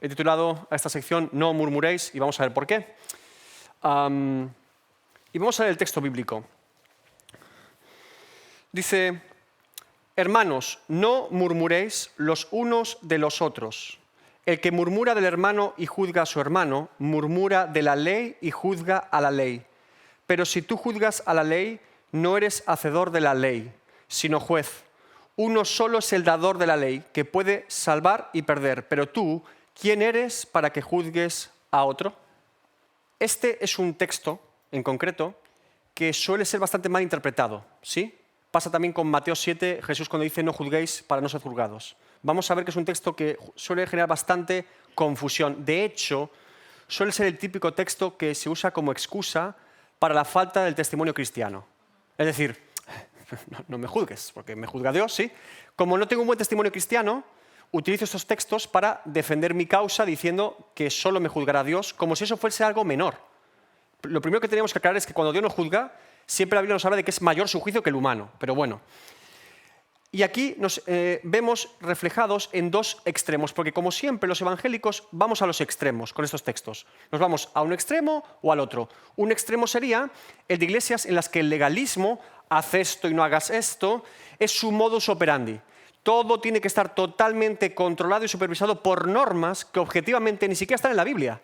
He titulado a esta sección No murmuréis y vamos a ver por qué. Y vamos a ver el texto bíblico. Dice, hermanos, no murmuréis los unos de los otros. El que murmura del hermano y juzga a su hermano, murmura de la ley y juzga a la ley. Pero si tú juzgas a la ley, no eres hacedor de la ley, sino juez. Uno solo es el dador de la ley, que puede salvar y perder. Pero tú, ¿quién eres para que juzgues a otro? Este es un texto, en concreto, que suele ser bastante mal interpretado, ¿sí? Pasa también con Mateo 7, Jesús cuando dice no juzguéis para no ser juzgados. Vamos a ver que es un texto que suele generar bastante confusión. De hecho, suele ser el típico texto que se usa como excusa para la falta del testimonio cristiano. Es decir, no me juzgues, porque me juzga Dios, ¿sí? Como no tengo un buen testimonio cristiano, utilizo estos textos para defender mi causa diciendo que solo me juzgará Dios, como si eso fuese algo menor. Lo primero que tenemos que aclarar es que cuando Dios nos juzga, siempre la Biblia nos habla de que es mayor su juicio que el humano, pero bueno. Y aquí nos vemos reflejados en dos extremos, porque como siempre los evangélicos vamos a los extremos con estos textos. Nos vamos a un extremo o al otro. Un extremo sería el de iglesias en las que el legalismo, haz esto y no hagas esto, es su modus operandi. Todo tiene que estar totalmente controlado y supervisado por normas que objetivamente ni siquiera están en la Biblia.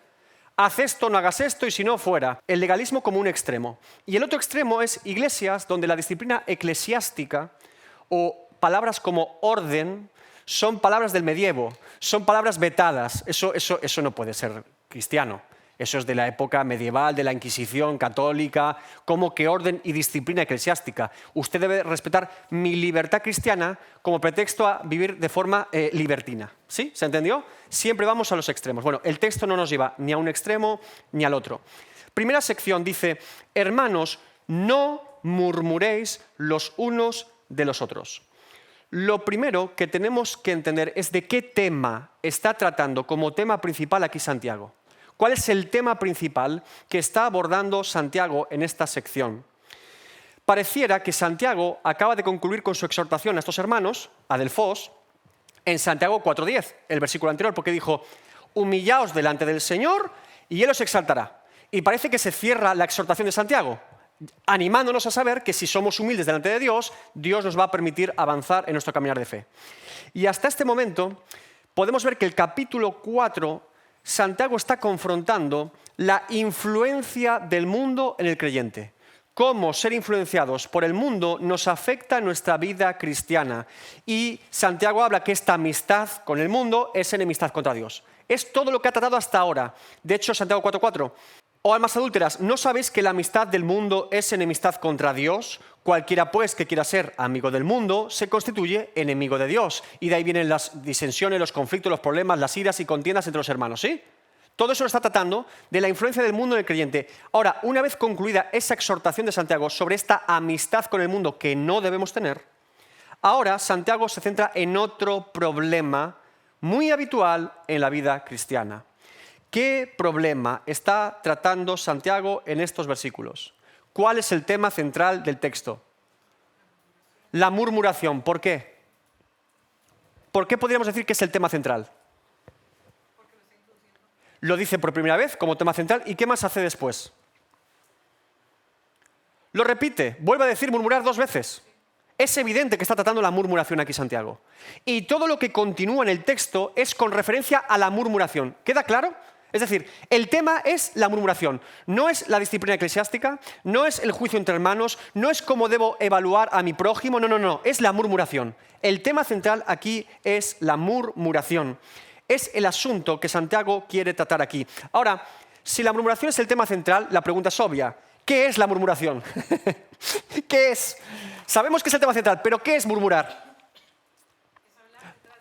Haz esto, no hagas esto y si no, fuera. El legalismo como un extremo. Y el otro extremo es iglesias donde la disciplina eclesiástica o palabras como orden son palabras del medievo, son palabras vetadas. Eso no puede ser cristiano. Eso es de la época medieval, de la Inquisición católica, como que orden y disciplina eclesiástica. Usted debe respetar mi libertad cristiana como pretexto a vivir de forma libertina. ¿Sí? ¿Se entendió? Siempre vamos a los extremos. Bueno, el texto no nos lleva ni a un extremo ni al otro. Primera sección dice, hermanos, no murmuréis los unos de los otros. Lo primero que tenemos que entender es de qué tema está tratando como tema principal aquí Santiago. ¿Cuál es el tema principal que está abordando Santiago en esta sección? Pareciera que Santiago acaba de concluir con su exhortación a estos hermanos, Adelfos, en Santiago 4:10, el versículo anterior, porque dijo, humillaos delante del Señor y Él os exaltará. Y parece que se cierra la exhortación de Santiago, animándonos a saber que si somos humildes delante de Dios, Dios nos va a permitir avanzar en nuestro caminar de fe. Y hasta este momento podemos ver que el capítulo 4, Santiago está confrontando la influencia del mundo en el creyente. Cómo ser influenciados por el mundo nos afecta en nuestra vida cristiana. Y Santiago habla que esta amistad con el mundo es enemistad contra Dios. Es todo lo que ha tratado hasta ahora. De hecho, Santiago 4:4. Oh almas adúlteras, ¿no sabéis que la amistad del mundo es enemistad contra Dios? Cualquiera pues que quiera ser amigo del mundo se constituye enemigo de Dios. Y de ahí vienen las disensiones, los conflictos, los problemas, las iras y contiendas entre los hermanos, ¿sí? Todo eso lo está tratando de la influencia del mundo en el creyente. Ahora, una vez concluida esa exhortación de Santiago sobre esta amistad con el mundo que no debemos tener, ahora Santiago se centra en otro problema muy habitual en la vida cristiana. ¿Qué problema está tratando Santiago en estos versículos? ¿Cuál es el tema central del texto? La murmuración. ¿Por qué? ¿Por qué podríamos decir que es el tema central? Lo dice por primera vez como tema central. ¿Y qué más hace después? Lo repite. Vuelve a decir murmurar 2 veces. Es evidente que está tratando la murmuración aquí Santiago. Y todo lo que continúa en el texto es con referencia a la murmuración. ¿Queda claro? Es decir, el tema es la murmuración, no es la disciplina eclesiástica, no es el juicio entre hermanos, no es cómo debo evaluar a mi prójimo, no, es la murmuración. El tema central aquí es la murmuración. Es el asunto que Santiago quiere tratar aquí. Ahora, si la murmuración es el tema central, la pregunta es obvia. ¿Qué es la murmuración? ¿Qué es? Sabemos que es el tema central, pero ¿qué es murmurar?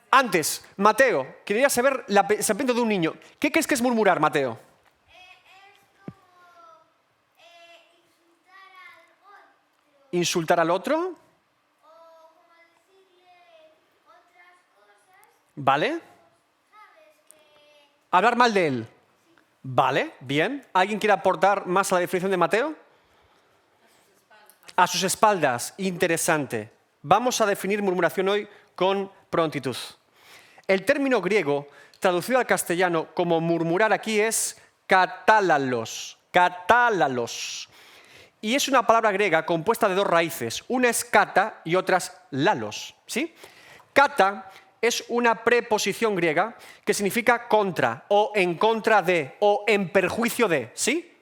Antes, Mateo, quería saber el pensamiento de un niño. ¿Qué crees que es murmurar, Mateo? Es como ¿Insultar al otro? o como decirle otras cosas, ¿Vale? ¿sabes? Que ¿Hablar mal de él? Vale, bien. ¿Alguien quiere aportar más a la definición de Mateo? A sus espaldas. Interesante. Vamos a definir murmuración hoy con prontitud. El término griego traducido al castellano como murmurar aquí es catálalos, catálalos. Y es una palabra griega compuesta de dos raíces. Una es kata y otra es lalos, ¿sí? Kata es una preposición griega que significa contra, o en contra de, o en perjuicio de, ¿sí?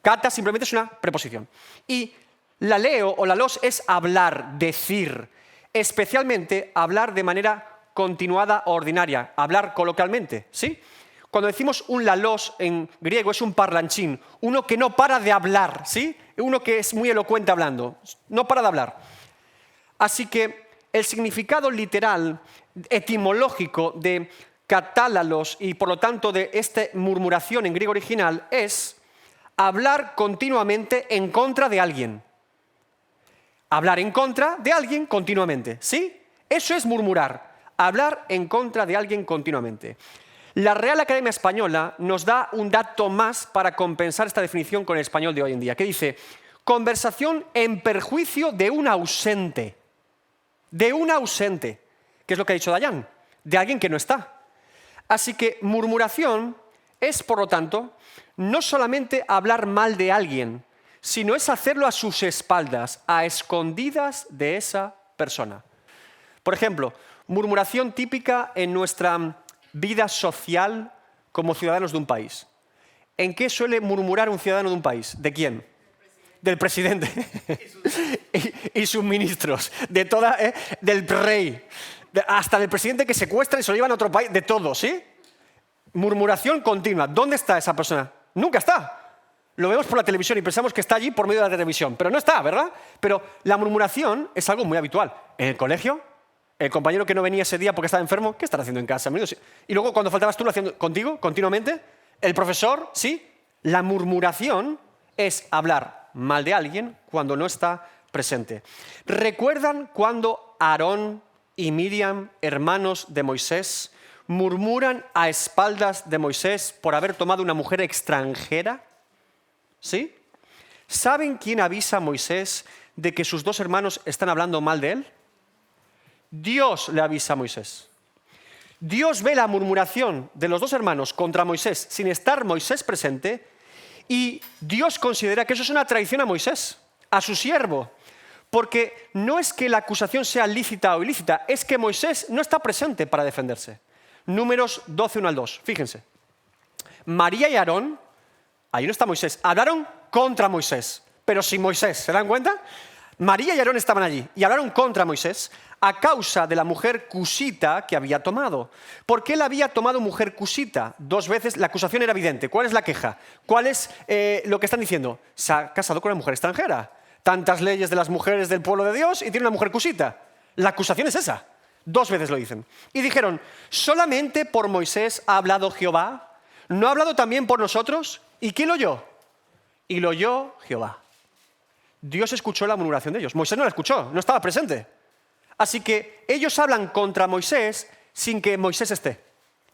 Kata simplemente es una preposición. Y laleo o lalos es hablar, decir, especialmente hablar de manera continuada o ordinaria, hablar coloquialmente, ¿sí? Cuando decimos un lalos en griego es un parlanchín, uno que no para de hablar, ¿sí? Uno que es muy elocuente hablando, no para de hablar. Así que el significado literal, etimológico de catálalos y por lo tanto de esta murmuración en griego original es hablar continuamente en contra de alguien. Hablar en contra de alguien continuamente, ¿sí? Eso es murmurar, hablar en contra de alguien continuamente. La Real Academia Española nos da un dato más para compensar esta definición con el español de hoy en día, que dice, conversación en perjuicio de un ausente. De un ausente, que es lo que ha dicho Dayan, de alguien que no está. Así que murmuración es, por lo tanto, no solamente hablar mal de alguien, sino es hacerlo a sus espaldas, a escondidas de esa persona. Por ejemplo, murmuración típica en nuestra vida social como ciudadanos de un país. ¿En qué suele murmurar un ciudadano de un país? ¿De quién? Del presidente y sus ministros, del rey, hasta del presidente que secuestra y se lo llevan a otro país, de todo, ¿sí? Murmuración continua. ¿Dónde está esa persona? Nunca está. Lo vemos por la televisión y pensamos que está allí por medio de la televisión, pero no está, ¿verdad? Pero la murmuración es algo muy habitual. En el colegio, el compañero que no venía ese día porque estaba enfermo, ¿qué estará haciendo en casa? Y luego cuando faltabas tú, lo haciendo contigo, continuamente. El profesor, ¿sí? La murmuración es hablar mal de alguien cuando no está presente. ¿Recuerdan cuando Aarón y Miriam, hermanos de Moisés, murmuran a espaldas de Moisés por haber tomado una mujer extranjera? ¿Sí? ¿Saben quién avisa a Moisés de que sus dos hermanos están hablando mal de él? Dios le avisa a Moisés. Dios ve la murmuración de los dos hermanos contra Moisés sin estar Moisés presente y Dios considera que eso es una traición a Moisés, a su siervo, porque no es que la acusación sea lícita o ilícita, es que Moisés no está presente para defenderse. Números 12, 1 al 2, fíjense. María y Aarón, ahí no está Moisés, hablaron contra Moisés, pero sin Moisés, ¿se dan cuenta? María y Aarón estaban allí y hablaron contra Moisés a causa de la mujer cusita que había tomado. ¿Por qué él había tomado mujer cusita? Dos veces, la acusación era evidente. ¿Cuál es la queja? ¿Cuál es lo que están diciendo? Se ha casado con una mujer extranjera. Tantas leyes de las mujeres del pueblo de Dios y tiene una mujer cusita. La acusación es esa. Dos veces lo dicen. Y dijeron, ¿solamente por Moisés ha hablado Jehová? ¿No ha hablado también por nosotros? ¿Y quién lo oyó? Y lo oyó Jehová. Dios escuchó la murmuración de ellos. Moisés no la escuchó, no estaba presente. Así que ellos hablan contra Moisés sin que Moisés esté.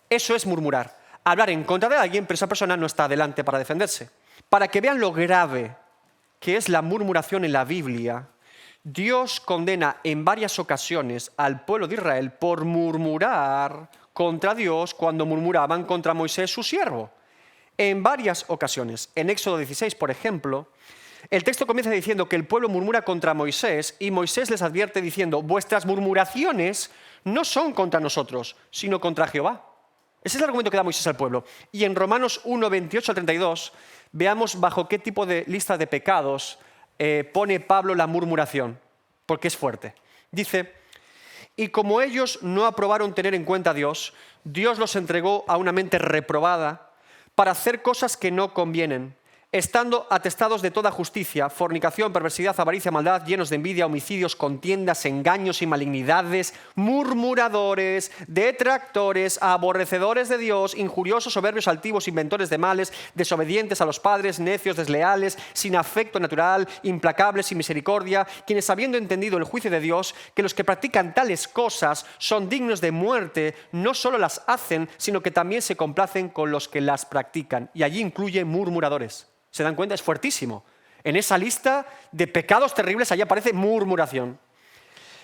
Eso es murmurar. Hablar en contra de alguien, pero esa persona no está adelante para defenderse. Para que vean lo grave que es la murmuración en la Biblia, Dios condena en varias ocasiones al pueblo de Israel por murmurar contra Dios cuando murmuraban contra Moisés, su siervo. En varias ocasiones. En Éxodo 16, por ejemplo, el texto comienza diciendo que el pueblo murmura contra Moisés y Moisés les advierte diciendo, vuestras murmuraciones no son contra nosotros, sino contra Jehová. Ese es el argumento que da Moisés al pueblo. Y en Romanos 1, 28 al 32, veamos bajo qué tipo de lista de pecados pone Pablo la murmuración, porque es fuerte. Dice, y como ellos no aprobaron tener en cuenta a Dios, Dios los entregó a una mente reprobada para hacer cosas que no convienen, estando atestados de toda justicia, fornicación, perversidad, avaricia, maldad, llenos de envidia, homicidios, contiendas, engaños y malignidades, murmuradores, detractores, aborrecedores de Dios, injuriosos, soberbios, altivos, inventores de males, desobedientes a los padres, necios, desleales, sin afecto natural, implacables, sin misericordia, quienes habiendo entendido el juicio de Dios, que los que practican tales cosas son dignos de muerte, no solo las hacen, sino que también se complacen con los que las practican. Y allí incluye murmuradores. ¿Se dan cuenta? Es fuertísimo. En esa lista de pecados terribles allí aparece murmuración.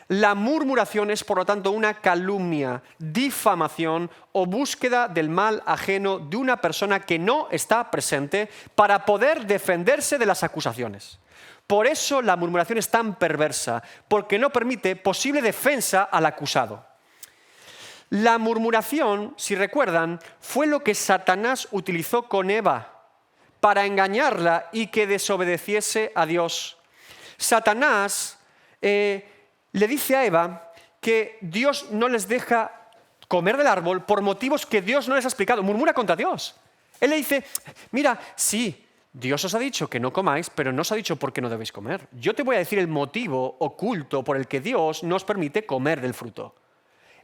La murmuración es, por lo tanto, una calumnia, difamación o búsqueda del mal ajeno de una persona que no está presente para poder defenderse de las acusaciones. Por eso la murmuración es tan perversa, porque no permite posible defensa al acusado. La murmuración, si recuerdan, fue lo que Satanás utilizó con Eva para engañarla y que desobedeciese a Dios. Satanás le dice a Eva que Dios no les deja comer del árbol por motivos que Dios no les ha explicado. Murmura contra Dios. Él le dice, mira, sí, Dios os ha dicho que no comáis, pero no os ha dicho por qué no debéis comer. Yo te voy a decir el motivo oculto por el que Dios no os permite comer del fruto.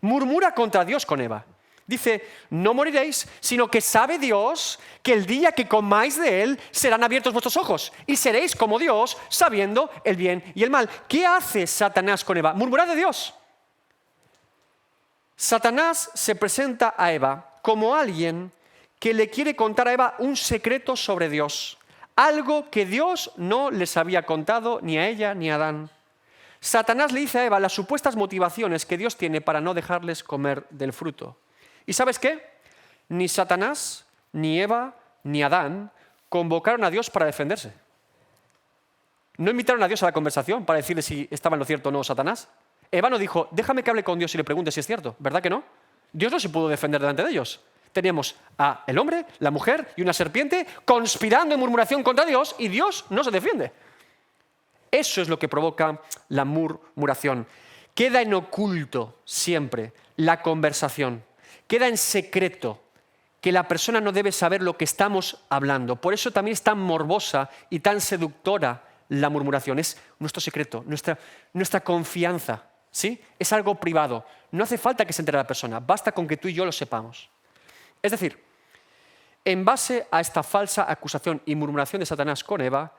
Murmura contra Dios con Eva. Dice, no moriréis, sino que sabe Dios que el día que comáis de él serán abiertos vuestros ojos y seréis como Dios, sabiendo el bien y el mal. ¿Qué hace Satanás con Eva? Murmurar de Dios. Satanás se presenta a Eva como alguien que le quiere contar a Eva un secreto sobre Dios, algo que Dios no les había contado ni a ella ni a Adán. Satanás le dice a Eva las supuestas motivaciones que Dios tiene para no dejarles comer del fruto. ¿Y sabes qué? Ni Satanás, ni Eva, ni Adán convocaron a Dios para defenderse. No invitaron a Dios a la conversación para decirle si estaba en lo cierto o no Satanás. Eva no dijo, déjame que hable con Dios y le pregunte si es cierto. ¿Verdad que no? Dios no se pudo defender delante de ellos. Teníamos a el hombre, la mujer y una serpiente conspirando en murmuración contra Dios y Dios no se defiende. Eso es lo que provoca la murmuración. Queda en oculto siempre la conversación. Queda en secreto que la persona no debe saber lo que estamos hablando. Por eso también es tan morbosa y tan seductora la murmuración. Es nuestro secreto, nuestra confianza. ¿Sí? Es algo privado. No hace falta que se entere la persona. Basta con que tú y yo lo sepamos. Es decir, en base a esta falsa acusación y murmuración de Satanás con Eva,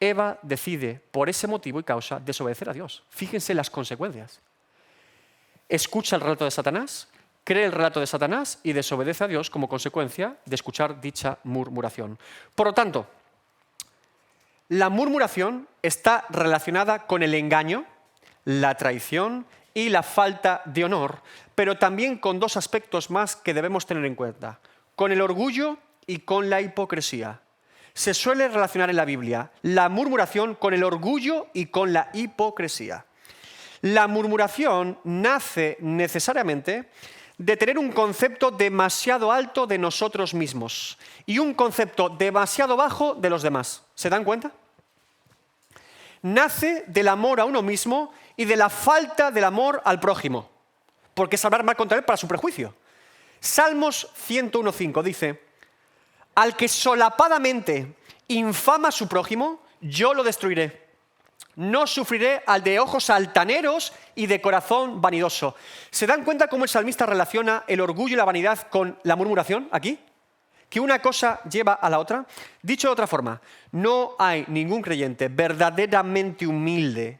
Eva decide, por ese motivo y causa, desobedecer a Dios. Fíjense las consecuencias. Escucha el relato de Satanás, cree el relato de Satanás y desobedece a Dios como consecuencia de escuchar dicha murmuración. Por lo tanto, la murmuración está relacionada con el engaño, la traición y la falta de honor, pero también con dos aspectos más que debemos tener en cuenta, con el orgullo y con la hipocresía. Se suele relacionar en la Biblia la murmuración con el orgullo y con la hipocresía. La murmuración nace necesariamente de tener un concepto demasiado alto de nosotros mismos y un concepto demasiado bajo de los demás. ¿Se dan cuenta? Nace del amor a uno mismo y de la falta del amor al prójimo, porque es hablar mal contra él para su prejuicio. Salmos 101.5 dice, al que solapadamente infama a su prójimo, yo lo destruiré. No sufriré al de ojos altaneros y de corazón vanidoso. ¿Se dan cuenta cómo el salmista relaciona el orgullo y la vanidad con la murmuración aquí? Que una cosa lleva a la otra. Dicho de otra forma, no hay ningún creyente verdaderamente humilde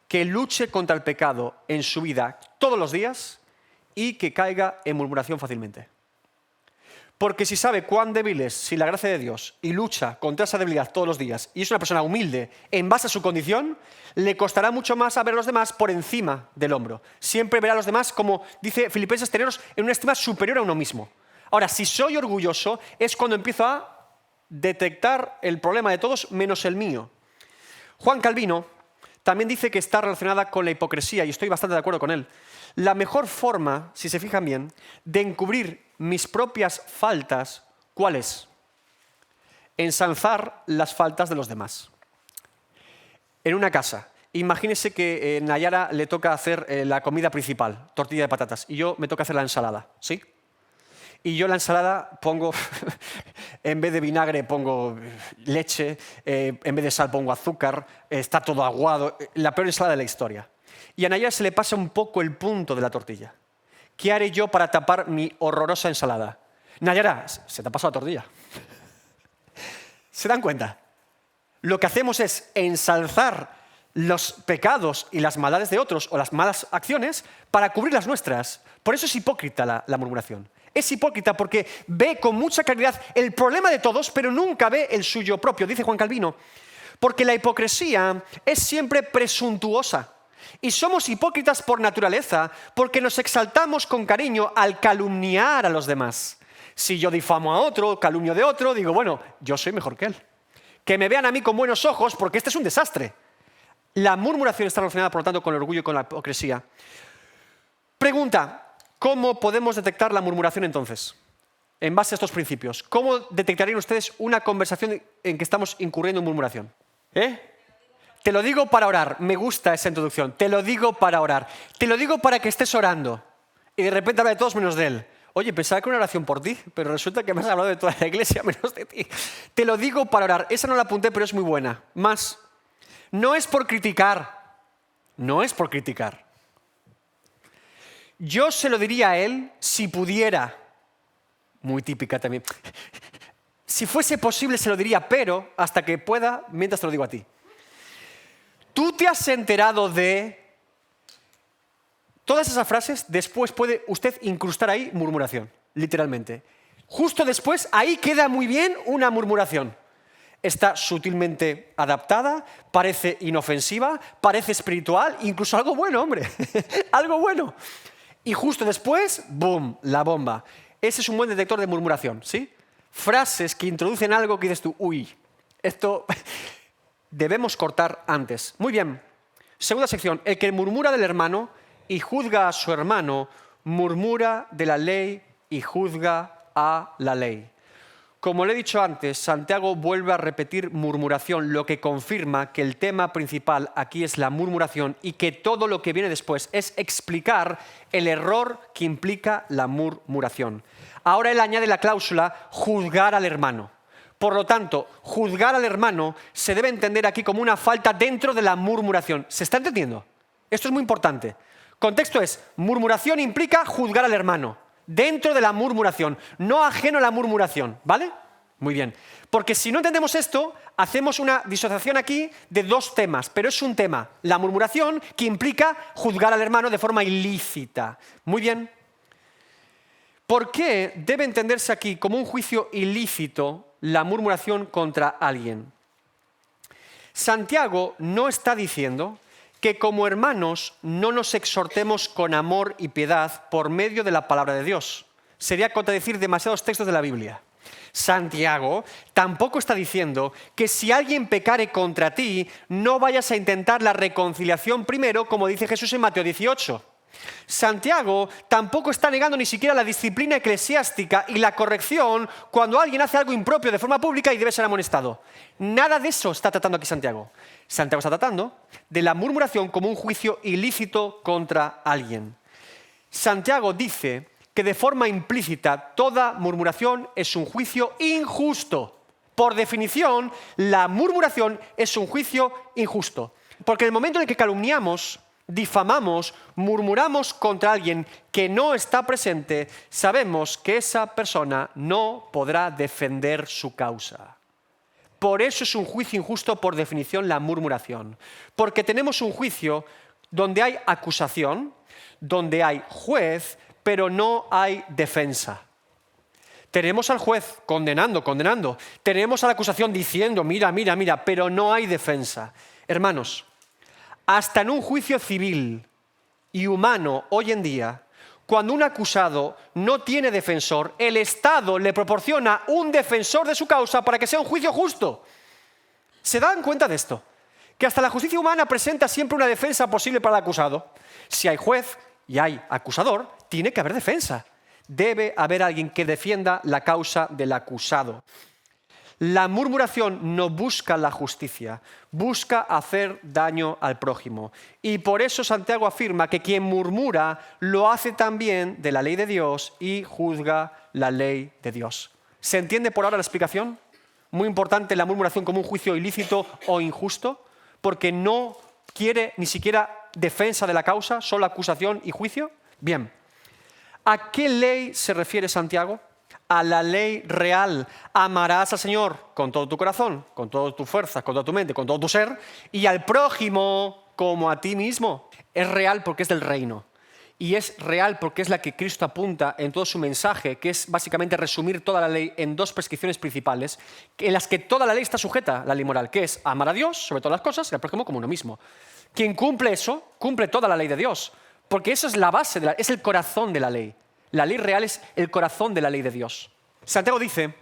que luche contra el pecado en su vida todos los días y que caiga en murmuración fácilmente. Porque si sabe cuán débil es sin la gracia de Dios y lucha contra esa debilidad todos los días y es una persona humilde en base a su condición, le costará mucho más a ver a los demás por encima del hombro. Siempre verá a los demás, como dice Filipenses, tenerlos en una estima superior a uno mismo. Ahora, si soy orgulloso es cuando empiezo a detectar el problema de todos menos el mío. Juan Calvino también dice que está relacionada con la hipocresía y estoy bastante de acuerdo con él. La mejor forma, si se fijan bien, de encubrir mis propias faltas, ¿cuál es? Ensalzar las faltas de los demás. En una casa, imagínese que a Nayara le toca hacer la comida principal, tortilla de patatas, y yo me toca hacer la ensalada, ¿sí? Y yo la ensalada pongo, en vez de vinagre pongo leche, en vez de sal pongo azúcar, está todo aguado, la peor ensalada de la historia. Y a Nayara se le pasa un poco el punto de la tortilla. ¿Qué haré yo para tapar mi horrorosa ensalada? Nayara, se te ha pasado la tortilla. ¿Se dan cuenta? Lo que hacemos es ensalzar los pecados y las maldades de otros o las malas acciones para cubrir las nuestras. Por eso es hipócrita la murmuración. Es hipócrita porque ve con mucha claridad el problema de todos, pero nunca ve el suyo propio, dice Juan Calvino. Porque la hipocresía es siempre presuntuosa. Y somos hipócritas por naturaleza porque nos exaltamos con cariño al calumniar a los demás. Si yo difamo a otro, calumnio de otro, digo, bueno, yo soy mejor que él. Que me vean a mí con buenos ojos porque este es un desastre. La murmuración está relacionada, por lo tanto, con el orgullo y con la hipocresía. Pregunta, ¿cómo podemos detectar la murmuración entonces? En base a estos principios. ¿Cómo detectarían ustedes una conversación en que estamos incurriendo en murmuración? Te lo digo para orar. Me gusta esa introducción. Te lo digo para orar. Te lo digo para que estés orando. Y de repente habla de todos menos de él. Oye, pensaba que era una oración por ti, pero resulta que me has hablado de toda la iglesia menos de ti. Te lo digo para orar. Esa no la apunté, pero es muy buena. Más. No es por criticar. No es por criticar. Yo se lo diría a él si pudiera. Muy típica también. Si fuese posible se lo diría, pero hasta que pueda, mientras te lo digo a ti. ¿Tú te has enterado de...? Todas esas frases, después puede usted incrustar ahí murmuración, literalmente. Justo después, ahí queda muy bien una murmuración. Está sutilmente adaptada, parece inofensiva, parece espiritual, incluso algo bueno, hombre. Algo bueno. Y justo después, ¡boom!, la bomba. Ese es un buen detector de murmuración, ¿sí? Frases que introducen algo que dices tú, uy, esto debemos cortar antes. Muy bien. Segunda sección. El que murmura del hermano y juzga a su hermano, murmura de la ley y juzga a la ley. Como le he dicho antes, Santiago vuelve a repetir murmuración, lo que confirma que el tema principal aquí es la murmuración y que todo lo que viene después es explicar el error que implica la murmuración. Ahora él añade la cláusula juzgar al hermano. Por lo tanto, juzgar al hermano se debe entender aquí como una falta dentro de la murmuración. ¿Se está entendiendo? Esto es muy importante. Contexto es, murmuración implica juzgar al hermano. Dentro de la murmuración, no ajeno a la murmuración, ¿vale? Muy bien. Porque si no entendemos esto, hacemos una disociación aquí de dos temas, pero es un tema, la murmuración, que implica juzgar al hermano de forma ilícita. Muy bien. ¿Por qué debe entenderse aquí como un juicio ilícito la murmuración contra alguien? Santiago no está diciendo que como hermanos no nos exhortemos con amor y piedad por medio de la palabra de Dios. Sería contradecir demasiados textos de la Biblia. Santiago tampoco está diciendo que si alguien pecare contra ti, no vayas a intentar la reconciliación primero, como dice Jesús en Mateo 18. Santiago tampoco está negando ni siquiera la disciplina eclesiástica y la corrección cuando alguien hace algo impropio de forma pública y debe ser amonestado. Nada de eso está tratando aquí Santiago. Santiago está tratando de la murmuración como un juicio ilícito contra alguien. Santiago dice que de forma implícita toda murmuración es un juicio injusto. Por definición, la murmuración es un juicio injusto. Porque en el momento en el que calumniamos, difamamos, murmuramos contra alguien que no está presente, sabemos que esa persona no podrá defender su causa. Por eso es un juicio injusto por definición la murmuración. Porque tenemos un juicio donde hay acusación, donde hay juez, pero no hay defensa. Tenemos al juez condenando. Tenemos a la acusación diciendo, mira, pero no hay defensa. Hermanos, hasta en un juicio civil y humano hoy en día, cuando un acusado no tiene defensor, el Estado le proporciona un defensor de su causa para que sea un juicio justo. ¿Se dan cuenta de esto? Que hasta la justicia humana presenta siempre una defensa posible para el acusado. Si hay juez y hay acusador, tiene que haber defensa. Debe haber alguien que defienda la causa del acusado. La murmuración no busca la justicia, busca hacer daño al prójimo. Y por eso Santiago afirma que quien murmura lo hace también de la ley de Dios y juzga la ley de Dios. ¿Se entiende por ahora la explicación? Muy importante la murmuración como un juicio ilícito o injusto, porque no quiere ni siquiera defensa de la causa, solo acusación y juicio. Bien, ¿a qué ley se refiere Santiago? A la ley real. Amarás al Señor con todo tu corazón, con toda tu fuerza, con toda tu mente, con todo tu ser, y al prójimo como a ti mismo. Es real porque es del reino. Y es real porque es la que Cristo apunta en todo su mensaje, que es básicamente resumir toda la ley en dos prescripciones principales, en las que toda la ley está sujeta, la ley moral, que es amar a Dios sobre todas las cosas y al prójimo como uno mismo. Quien cumple eso, cumple toda la ley de Dios. Porque eso es la base, es el corazón de la ley. La ley real es el corazón de la ley de Dios. Santiago dice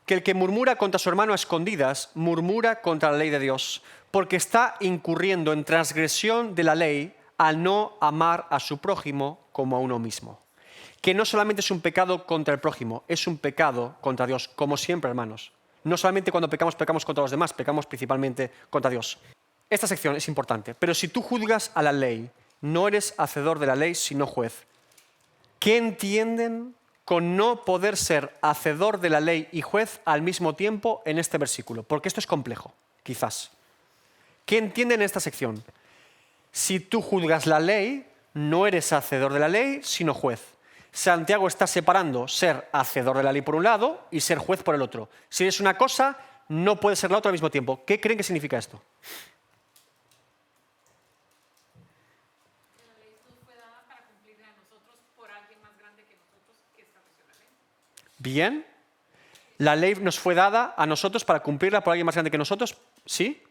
que el que murmura contra su hermano a escondidas, murmura contra la ley de Dios, porque está incurriendo en transgresión de la ley al no amar a su prójimo como a uno mismo. Que no solamente es un pecado contra el prójimo, es un pecado contra Dios, como siempre, hermanos. No solamente cuando pecamos, pecamos contra los demás, pecamos principalmente contra Dios. Esta sección es importante, pero si tú juzgas a la ley, no eres hacedor de la ley, sino juez. ¿Qué entienden con no poder ser hacedor de la ley y juez al mismo tiempo en este versículo? Porque esto es complejo, quizás. ¿Qué entienden en esta sección? Si tú juzgas la ley, no eres hacedor de la ley, sino juez. Santiago está separando ser hacedor de la ley por un lado y ser juez por el otro. Si eres una cosa, no puedes ser la otra al mismo tiempo. ¿Qué creen que significa esto? La ley nos fue dada para cumplirla a nosotros por alguien más grande que nosotros que estableció la ley. Bien. La ley nos fue dada a nosotros para cumplirla por alguien más grande que nosotros. ¿Sí?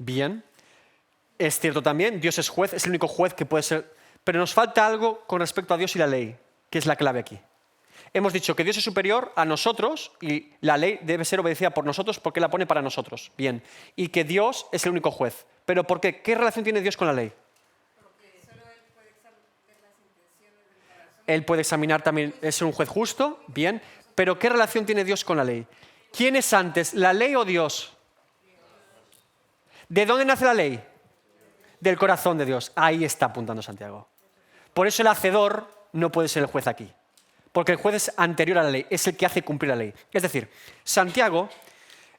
Bien. Es cierto también, Dios es juez, es el único juez que puede ser... Pero nos falta algo con respecto a Dios y la ley, que es la clave aquí. Hemos dicho que Dios es superior a nosotros y la ley debe ser obedecida por nosotros porque la pone para nosotros. Bien. Y que Dios es el único juez. ¿Pero por qué? ¿Qué relación tiene Dios con la ley? Porque solo Él puede saber las intenciones del corazón. Él puede examinar también, es un juez justo, bien. Pero ¿qué relación tiene Dios con la ley? ¿Quién es antes, la ley o Dios? ¿De dónde nace la ley? Del corazón de Dios. Ahí está apuntando Santiago. Por eso el hacedor no puede ser el juez aquí. Porque el juez es anterior a la ley, es el que hace cumplir la ley. Es decir, Santiago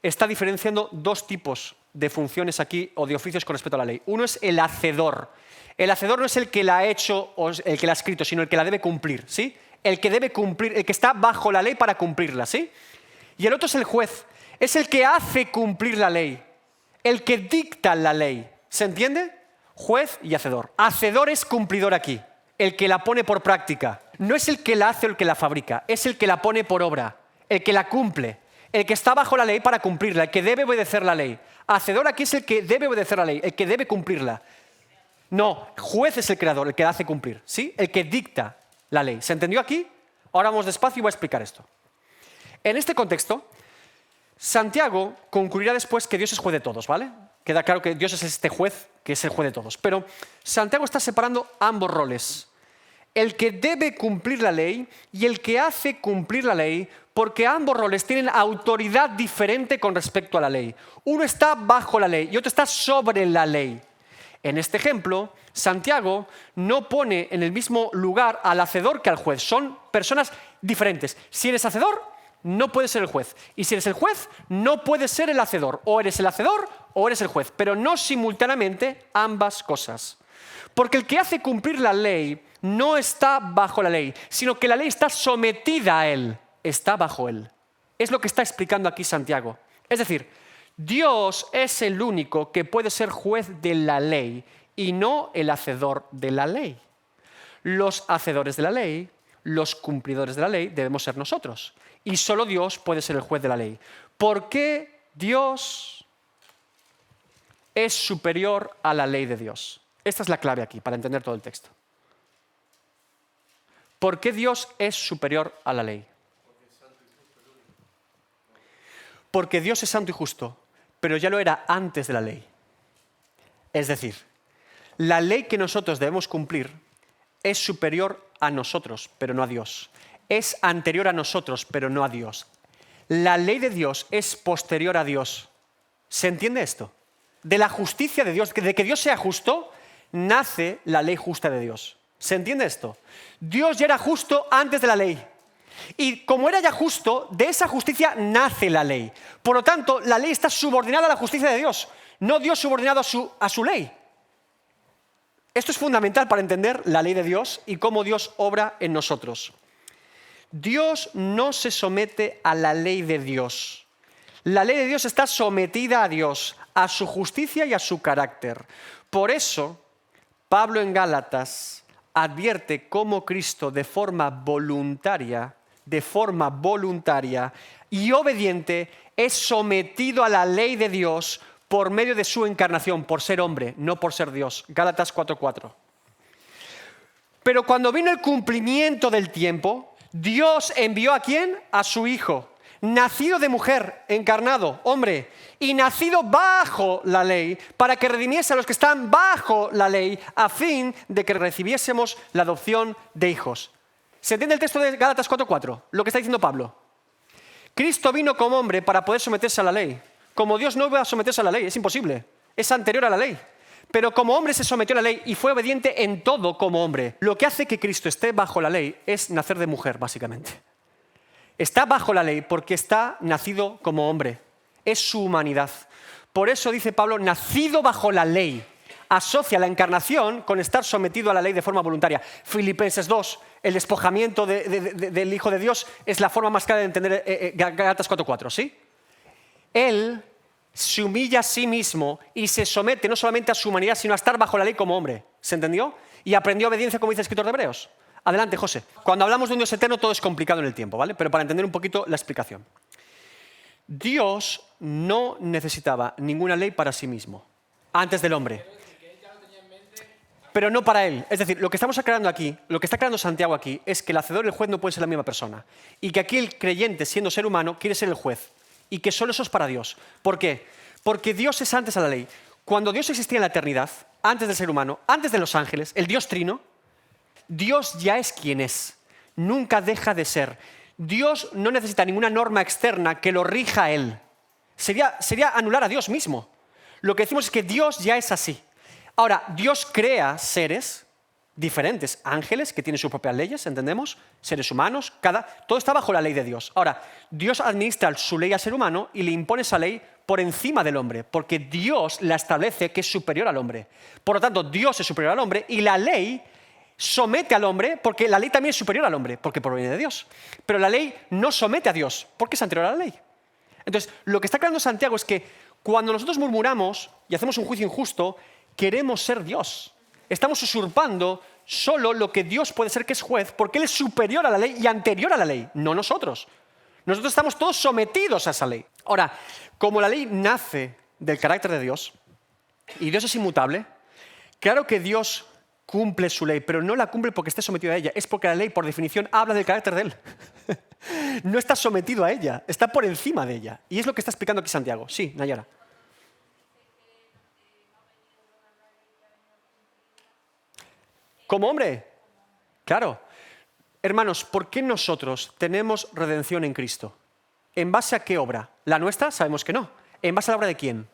está diferenciando dos tipos de funciones aquí o de oficios con respecto a la ley. Uno es el hacedor. El hacedor no es el que la ha hecho o el que la ha escrito, sino el que la debe cumplir, ¿sí? El que debe cumplir, el que está bajo la ley para cumplirla, ¿sí? Y el otro es el juez. Es el que hace cumplir la ley, el que dicta la ley. ¿Se entiende? Juez y hacedor. Hacedor es cumplidor aquí, el que la pone por práctica. No es el que la hace o el que la fabrica, es el que la pone por obra, el que la cumple, el que está bajo la ley para cumplirla, el que debe obedecer la ley. Hacedor aquí es el que debe obedecer la ley, el que debe cumplirla. No, juez es el creador, el que la hace cumplir, ¿sí? El que dicta la ley. ¿Se entendió aquí? Ahora vamos despacio y voy a explicar esto. En este contexto, Santiago concluirá después que Dios es juez de todos, ¿vale? Queda claro que Dios es este juez que es el juez de todos. Pero Santiago está separando ambos roles. El que debe cumplir la ley y el que hace cumplir la ley, porque ambos roles tienen autoridad diferente con respecto a la ley. Uno está bajo la ley y otro está sobre la ley. En este ejemplo, Santiago no pone en el mismo lugar al hacedor que al juez. Son personas diferentes. Si eres hacedor, no puedes ser el juez. Y si eres el juez, no puedes ser el hacedor. O eres el hacedor o eres el juez. Pero no simultáneamente ambas cosas. Porque el que hace cumplir la ley no está bajo la ley, sino que la ley está sometida a él. Está bajo él. Es lo que está explicando aquí Santiago. Es decir, Dios es el único que puede ser juez de la ley y no el hacedor de la ley. Los hacedores de la ley, los cumplidores de la ley, debemos ser nosotros. Y solo Dios puede ser el juez de la ley. ¿Por qué Dios es superior a la ley de Dios? Esta es la clave aquí, para entender todo el texto. ¿Por qué Dios es superior a la ley? Porque Dios es santo y justo, pero ya lo era antes de la ley. Es decir, la ley que nosotros debemos cumplir es superior a nosotros, pero no a Dios. Es anterior a nosotros, pero no a Dios. La ley de Dios es posterior a Dios. ¿Se entiende esto? De la justicia de Dios, de que Dios sea justo, nace la ley justa de Dios. ¿Se entiende esto? Dios ya era justo antes de la ley. Y como era ya justo, de esa justicia nace la ley. Por lo tanto, la ley está subordinada a la justicia de Dios, no Dios subordinado a su ley. Esto es fundamental para entender la ley de Dios y cómo Dios obra en nosotros. Dios no se somete a la ley de Dios. La ley de Dios está sometida a Dios, a su justicia y a su carácter. Por eso, Pablo en Gálatas advierte cómo Cristo de forma voluntaria y obediente es sometido a la ley de Dios por medio de su encarnación, por ser hombre, no por ser Dios. Gálatas 4:4. Pero cuando vino el cumplimiento del tiempo, Dios envió ¿a quién? A su Hijo, nacido de mujer, encarnado, hombre, y nacido bajo la ley, para que redimiese a los que están bajo la ley, a fin de que recibiésemos la adopción de hijos. ¿Se entiende el texto de Gálatas 4:4? Lo que está diciendo Pablo. Cristo vino como hombre para poder someterse a la ley. Como Dios no iba a someterse a la ley, es imposible, es anterior a la ley. Pero como hombre se sometió a la ley y fue obediente en todo como hombre. Lo que hace que Cristo esté bajo la ley es nacer de mujer, básicamente. Está bajo la ley porque está nacido como hombre. Es su humanidad. Por eso dice Pablo, nacido bajo la ley. Asocia la encarnación con estar sometido a la ley de forma voluntaria. Filipenses 2, el despojamiento del Hijo de Dios es la forma más clara de entender Gálatas 4:4, ¿sí? Él se humilla a sí mismo y se somete no solamente a su humanidad, sino a estar bajo la ley como hombre. ¿Se entendió? Y aprendió obediencia, como dice el escritor de Hebreos. Adelante, José. Cuando hablamos de un Dios eterno, todo es complicado en el tiempo, ¿vale? Pero para entender un poquito la explicación. Dios no necesitaba ninguna ley para sí mismo, antes del hombre. Pero no para él. Es decir, lo que estamos aclarando aquí, lo que está aclarando Santiago aquí, es que el hacedor y el juez no pueden ser la misma persona. Y que aquí el creyente, siendo ser humano, quiere ser el juez. Y que solo eso es para Dios. ¿Por qué? Porque Dios es antes a la ley. Cuando Dios existía en la eternidad, antes del ser humano, antes de los ángeles, el Dios trino, Dios ya es quien es. Nunca deja de ser. Dios no necesita ninguna norma externa que lo rija a Él. Sería anular a Dios mismo. Lo que decimos es que Dios ya es así. Ahora, Dios crea seres diferentes, ángeles que tienen sus propias leyes, ¿entendemos? Seres humanos, todo está bajo la ley de Dios. Ahora, Dios administra su ley al ser humano y le impone esa ley por encima del hombre, porque Dios la establece que es superior al hombre. Por lo tanto, Dios es superior al hombre y la ley somete al hombre, porque la ley también es superior al hombre, porque proviene de Dios. Pero la ley no somete a Dios, porque es anterior a la ley. Entonces, lo que está aclarando Santiago es que cuando nosotros murmuramos y hacemos un juicio injusto, queremos ser Dios. Estamos usurpando solo lo que Dios puede ser, que es juez, porque Él es superior a la ley y anterior a la ley, no nosotros. Nosotros estamos todos sometidos a esa ley. Ahora, como la ley nace del carácter de Dios y Dios es inmutable, claro que Dios cumple su ley, pero no la cumple porque esté sometido a ella, es porque la ley, por definición, habla del carácter de Él. No está sometido a ella, está por encima de ella. Y es lo que está explicando aquí Santiago. Sí, Nayara. Como hombre, claro. Hermanos, ¿por qué nosotros tenemos redención en Cristo? ¿En base a qué obra? ¿La nuestra? Sabemos que no. ¿En base a la obra de quién?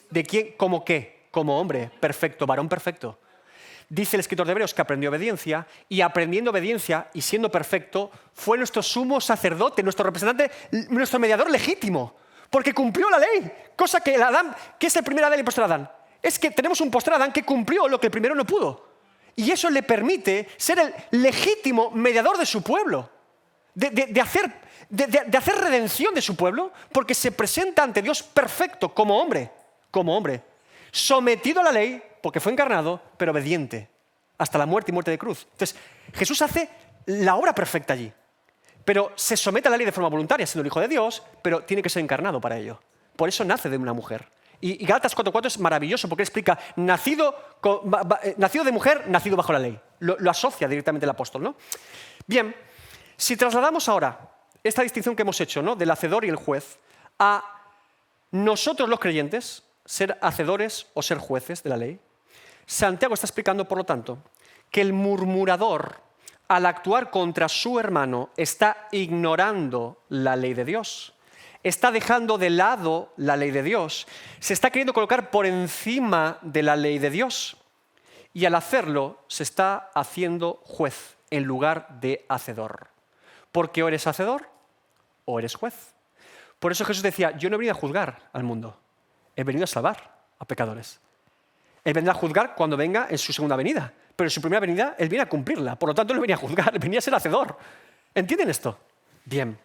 ¿De quién? ¿Cómo qué? Como hombre, perfecto, varón perfecto. Dice el escritor de Hebreos que aprendió obediencia y aprendiendo obediencia y siendo perfecto fue nuestro sumo sacerdote, nuestro representante, nuestro mediador legítimo, porque cumplió la ley, cosa que el Adán, que es el primer Adán y el posterior Adán, es que tenemos un posterior Adán que cumplió lo que el primero no pudo. Y eso le permite ser el legítimo mediador de su pueblo, de hacer redención de su pueblo, porque se presenta ante Dios perfecto como hombre, sometido a la ley, porque fue encarnado, pero obediente, hasta la muerte y muerte de cruz. Entonces, Jesús hace la obra perfecta allí, pero se somete a la ley de forma voluntaria, siendo el Hijo de Dios, pero tiene que ser encarnado para ello. Por eso nace de una mujer. Y Gálatas 4:4 es maravilloso porque explica, nacido de mujer, nacido bajo la ley. Lo asocia directamente el apóstol, ¿no? Bien, si trasladamos ahora esta distinción que hemos hecho, ¿no?, del hacedor y el juez, a nosotros los creyentes, ser hacedores o ser jueces de la ley, Santiago está explicando, por lo tanto, que el murmurador, al actuar contra su hermano, está ignorando la ley de Dios. Está dejando de lado la ley de Dios. Se está queriendo colocar por encima de la ley de Dios. Y al hacerlo, se está haciendo juez en lugar de hacedor. Porque o eres hacedor o eres juez. Por eso Jesús decía, yo no he venido a juzgar al mundo. He venido a salvar a pecadores. Él vendrá a juzgar cuando venga en su segunda venida. Pero en su primera venida, Él viene a cumplirla. Por lo tanto, Él no venía a juzgar, venía a ser hacedor. ¿Entienden esto? Bien.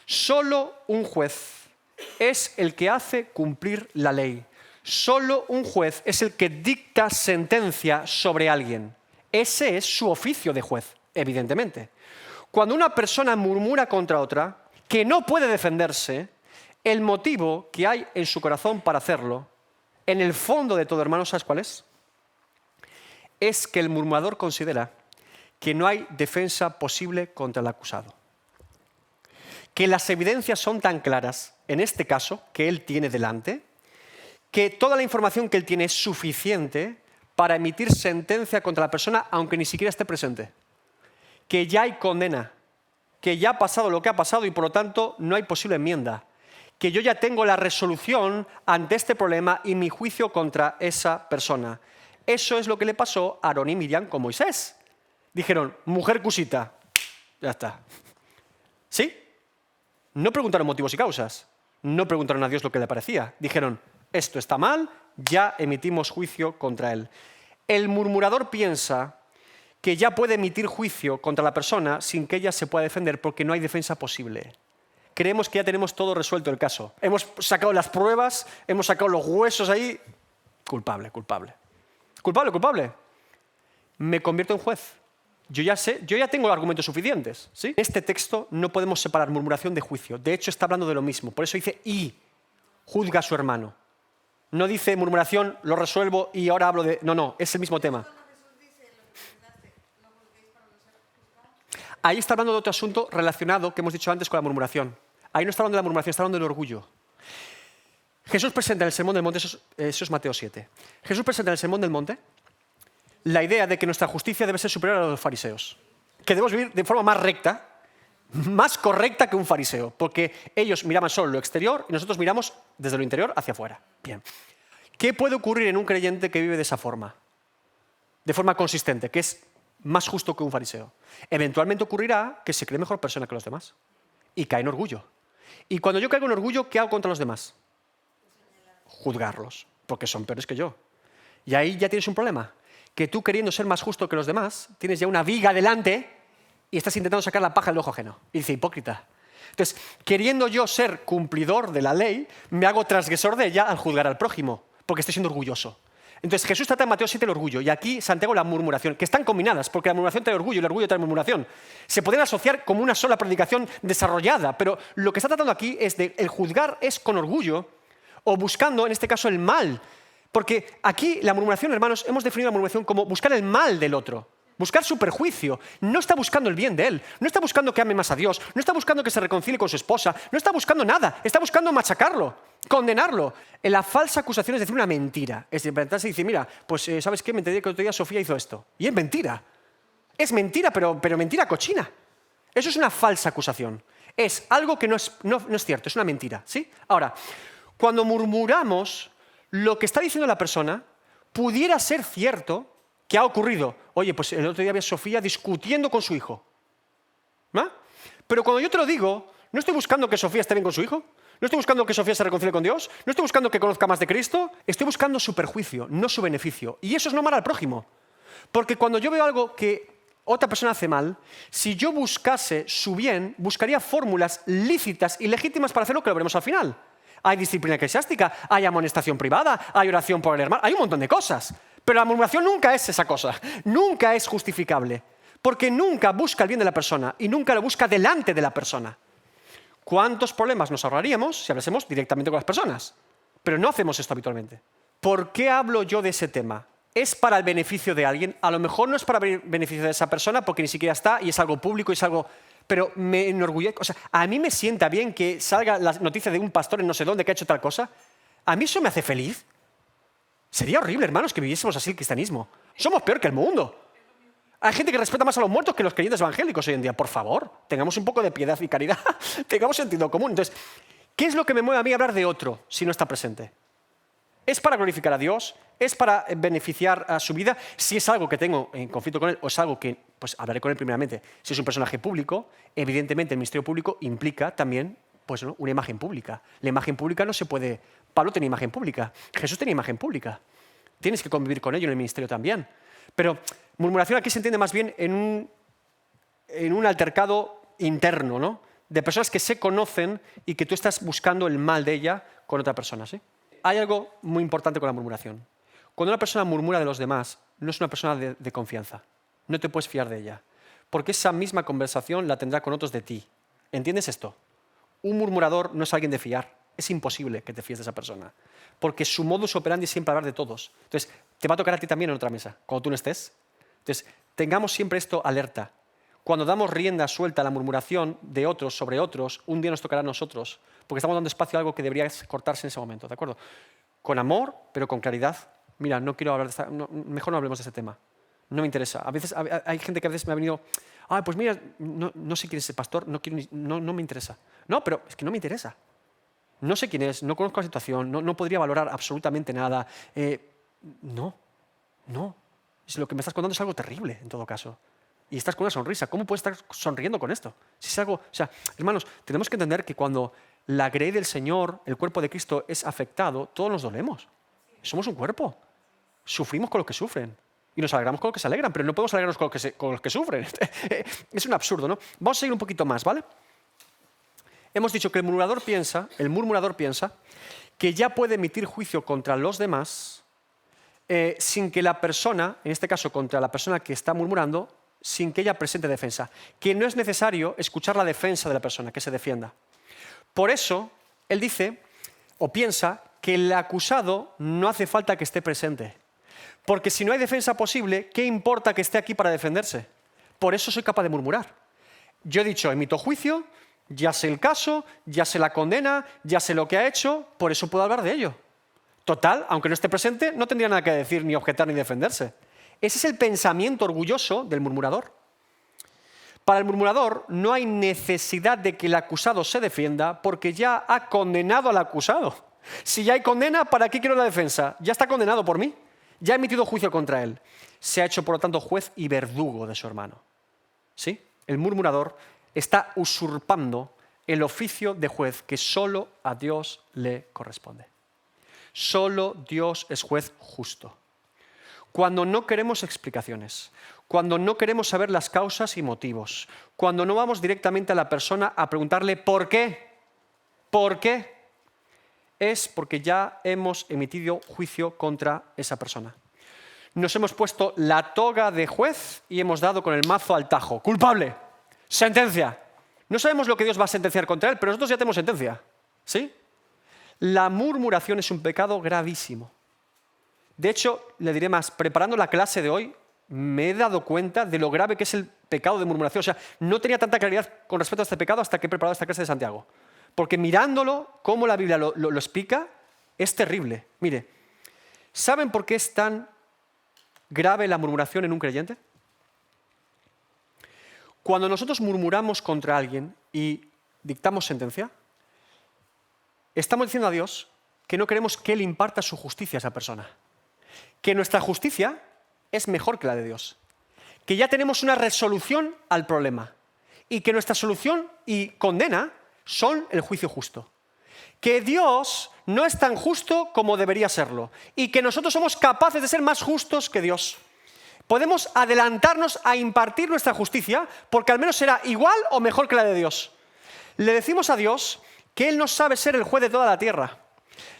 Solo un juez es el que hace cumplir la ley. Solo un juez es el que dicta sentencia sobre alguien. Ese es su oficio de juez, evidentemente. Cuando una persona murmura contra otra, que no puede defenderse, el motivo que hay en su corazón para hacerlo, en el fondo de todo, hermanos, ¿sabes cuál es? Es que el murmurador considera que no hay defensa posible contra el acusado. Que las evidencias son tan claras, en este caso, que él tiene delante, que toda la información que él tiene es suficiente para emitir sentencia contra la persona, aunque ni siquiera esté presente. Que ya hay condena, que ya ha pasado lo que ha pasado y por lo tanto no hay posible enmienda. Que yo ya tengo la resolución ante este problema y mi juicio contra esa persona. Eso es lo que le pasó a Aarón y Miriam con Moisés. Dijeron, mujer cusita, ya está. ¿Sí? No preguntaron motivos y causas. No preguntaron a Dios lo que le parecía. Dijeron, esto está mal, ya emitimos juicio contra él. El murmurador piensa que ya puede emitir juicio contra la persona sin que ella se pueda defender porque no hay defensa posible. Creemos que ya tenemos todo resuelto el caso. Hemos sacado las pruebas, hemos sacado los huesos ahí. Culpable, culpable. Culpable, culpable. Me convierto en juez. Yo ya tengo argumentos suficientes. ¿Sí? En este texto no podemos separar murmuración de juicio. De hecho, está hablando de lo mismo. Por eso dice, y juzga a su hermano. No dice murmuración, lo resuelvo y ahora hablo de... No, es el mismo tema. Ahí está hablando de otro asunto relacionado que hemos dicho antes con la murmuración. Ahí no está hablando de la murmuración, está hablando del orgullo. Jesús presenta en el Sermón del Monte, eso es Mateo 7. Jesús presenta en el Sermón del Monte la idea de que nuestra justicia debe ser superior a la de los fariseos. Que debemos vivir de forma más recta, más correcta que un fariseo, porque ellos miraban solo lo exterior y nosotros miramos desde lo interior hacia afuera. Bien. ¿Qué puede ocurrir en un creyente que vive de esa forma? De forma consistente, que es más justo que un fariseo. Eventualmente ocurrirá que se cree mejor persona que los demás y cae en orgullo. Y cuando yo caigo en orgullo, ¿qué hago contra los demás? Juzgarlos, porque son peores que yo. Y ahí ya tienes un problema, que tú queriendo ser más justo que los demás, tienes ya una viga delante y estás intentando sacar la paja del ojo ajeno. Y dice, hipócrita. Entonces, queriendo yo ser cumplidor de la ley, me hago transgresor de ella al juzgar al prójimo, porque estoy siendo orgulloso. Entonces, Jesús trata en Mateo 7 el orgullo, y aquí Santiago la murmuración, que están combinadas, porque la murmuración trae orgullo y el orgullo trae murmuración. Se pueden asociar como una sola predicación desarrollada, pero lo que está tratando aquí es de el juzgar es con orgullo, o buscando, en este caso, el mal. Porque aquí la murmuración, hermanos, hemos definido la murmuración como buscar el mal del otro, buscar su perjuicio. No está buscando el bien de él, no está buscando que ame más a Dios, no está buscando que se reconcilie con su esposa, no está buscando nada, está buscando machacarlo, condenarlo. La falsa acusación es decir una mentira. Es inventarse y decir, mira, pues ¿sabes qué? Me enteré que otro día Sofía hizo esto. Y es mentira. Es mentira, pero mentira cochina. Eso es una falsa acusación. Es algo que no es cierto, es una mentira. ¿Sí? Ahora, cuando murmuramos, lo que está diciendo la persona pudiera ser cierto que ha ocurrido. Oye, pues el otro día vi a Sofía discutiendo con su hijo. ¿Ah? Pero cuando yo te lo digo, no estoy buscando que Sofía esté bien con su hijo, no estoy buscando que Sofía se reconcilie con Dios, no estoy buscando que conozca más de Cristo, estoy buscando su perjuicio, no su beneficio. Y eso es no amar al prójimo. Porque cuando yo veo algo que otra persona hace mal, si yo buscase su bien, buscaría fórmulas lícitas y legítimas para hacer lo que lo veremos al final. Hay disciplina eclesiástica, hay amonestación privada, hay oración por el hermano, hay un montón de cosas. Pero la murmuración nunca es esa cosa, nunca es justificable, porque nunca busca el bien de la persona y nunca lo busca delante de la persona. ¿Cuántos problemas nos ahorraríamos si hablásemos directamente con las personas? Pero no hacemos esto habitualmente. ¿Por qué hablo yo de ese tema? ¿Es para el beneficio de alguien? A lo mejor no es para el beneficio de esa persona porque ni siquiera está y es algo público y es algo... Pero me enorgullece, o sea, a mí me sienta bien que salga la noticia de un pastor en no sé dónde que ha hecho tal cosa. A mí eso me hace feliz. Sería horrible, hermanos, que viviésemos así el cristianismo. Somos peor que el mundo. Hay gente que respeta más a los muertos que los creyentes evangélicos hoy en día. Por favor, tengamos un poco de piedad y caridad, tengamos sentido común. Entonces, ¿qué es lo que me mueve a mí a hablar de otro si no está presente? ¿Es para glorificar a Dios? ¿Es para beneficiar a su vida? Si es algo que tengo en conflicto con él o es algo que, pues hablaré con él primeramente. Si es un personaje público, evidentemente el ministerio público implica también pues, ¿no? una imagen pública. La imagen pública no se puede... Pablo tenía imagen pública, Jesús tenía imagen pública. Tienes que convivir con ello en el ministerio también. Pero murmuración aquí se entiende más bien en un altercado interno, ¿no? De personas que se conocen y que tú estás buscando el mal de ella con otra persona, ¿sí? Hay algo muy importante con la murmuración. Cuando una persona murmura de los demás, no es una persona de confianza. no te puedes fiar de ella, porque esa misma conversación la tendrá con otros de ti. ¿Entiendes esto? Un murmurador no es alguien de fiar. Es imposible que te fíes de esa persona, porque su modus operandi es siempre hablar de todos. Entonces, te va a tocar a ti también en otra mesa, cuando tú no estés. Entonces, tengamos siempre esto alerta. Cuando damos rienda suelta a la murmuración de otros sobre otros, un día nos tocará a nosotros, porque estamos dando espacio a algo que debería cortarse en ese momento, ¿de acuerdo? Con amor, pero con claridad. Mira, no quiero hablar de mejor no hablemos de ese tema. No me interesa. A veces hay gente que a veces me ha venido, pues mira, no sé quién es ese pastor, no me interesa. No, pero es que no me interesa. No sé quién es, no conozco la situación, no podría valorar absolutamente nada. No. Si lo que me estás contando es algo terrible, en todo caso. Y estás con una sonrisa. ¿Cómo puedes estar sonriendo con esto? Si es algo, o sea, hermanos, tenemos que entender que cuando la grey del Señor, el cuerpo de Cristo, es afectado, todos nos dolemos. Somos un cuerpo. Sufrimos con los que sufren. Y nos alegramos con los que se alegran, pero no podemos alegrarnos con los que sufren. Es un absurdo, ¿no? Vamos a seguir un poquito más, ¿vale? Hemos dicho que el murmurador piensa que ya puede emitir juicio contra los demás sin que la persona, en este caso contra la persona que está murmurando, sin que ella presente defensa. Que no es necesario escuchar la defensa de la persona, que se defienda. Por eso, él dice o piensa que el acusado no hace falta que esté presente. Porque si no hay defensa posible, ¿qué importa que esté aquí para defenderse? Por eso soy capaz de murmurar. Yo he dicho, emito juicio, ya sé el caso, ya sé la condena, ya sé lo que ha hecho, por eso puedo hablar de ello. Total, aunque no esté presente, no tendría nada que decir, ni objetar, ni defenderse. Ese es el pensamiento orgulloso del murmurador. Para el murmurador no hay necesidad de que el acusado se defienda porque ya ha condenado al acusado. Si ya hay condena, ¿para qué quiero la defensa? Ya está condenado por mí. Ya ha emitido juicio contra él. Se ha hecho, por lo tanto, juez y verdugo de su hermano. ¿Sí? El murmurador está usurpando el oficio de juez que solo a Dios le corresponde. Solo Dios es juez justo. Cuando no queremos explicaciones, cuando no queremos saber las causas y motivos, cuando no vamos directamente a la persona a preguntarle ¿por qué? ¿Por qué? Es porque ya hemos emitido juicio contra esa persona. Nos hemos puesto la toga de juez y hemos dado con el mazo al tajo. ¡Culpable! ¡Sentencia! No sabemos lo que Dios va a sentenciar contra él, pero nosotros ya tenemos sentencia. ¿Sí? La murmuración es un pecado gravísimo. De hecho, le diré más, preparando la clase de hoy, me he dado cuenta de lo grave que es el pecado de murmuración. O sea, no tenía tanta claridad con respecto a este pecado hasta que he preparado esta clase de Santiago. Porque mirándolo, cómo la Biblia lo explica, es terrible. Mire, ¿saben por qué es tan grave la murmuración en un creyente? Cuando nosotros murmuramos contra alguien y dictamos sentencia, estamos diciendo a Dios que no queremos que Él imparta su justicia a esa persona. Que nuestra justicia es mejor que la de Dios. Que ya tenemos una resolución al problema. Y que nuestra solución y condena son el juicio justo. Que Dios no es tan justo como debería serlo. Y que nosotros somos capaces de ser más justos que Dios. Podemos adelantarnos a impartir nuestra justicia porque al menos será igual o mejor que la de Dios. Le decimos a Dios que Él no sabe ser el juez de toda la tierra.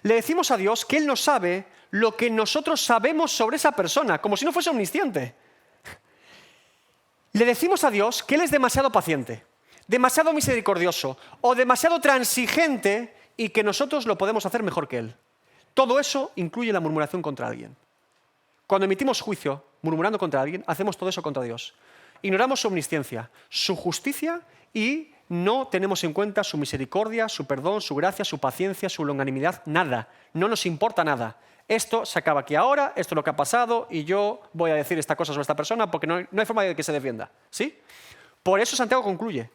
Le decimos a Dios que Él no sabe lo que nosotros sabemos sobre esa persona, como si no fuese omnisciente. Le decimos a Dios que Él es demasiado paciente, demasiado misericordioso o demasiado transigente y que nosotros lo podemos hacer mejor que Él. Todo eso incluye la murmuración contra alguien. Cuando emitimos juicio murmurando contra alguien, hacemos todo eso contra Dios. Ignoramos su omnisciencia, su justicia y no tenemos en cuenta su misericordia, su perdón, su gracia, su paciencia, su longanimidad, nada. No nos importa nada. Esto se acaba aquí ahora, esto es lo que ha pasado y yo voy a decir esta cosa sobre esta persona porque no hay forma de que se defienda. ¿Sí? Por eso Santiago concluye.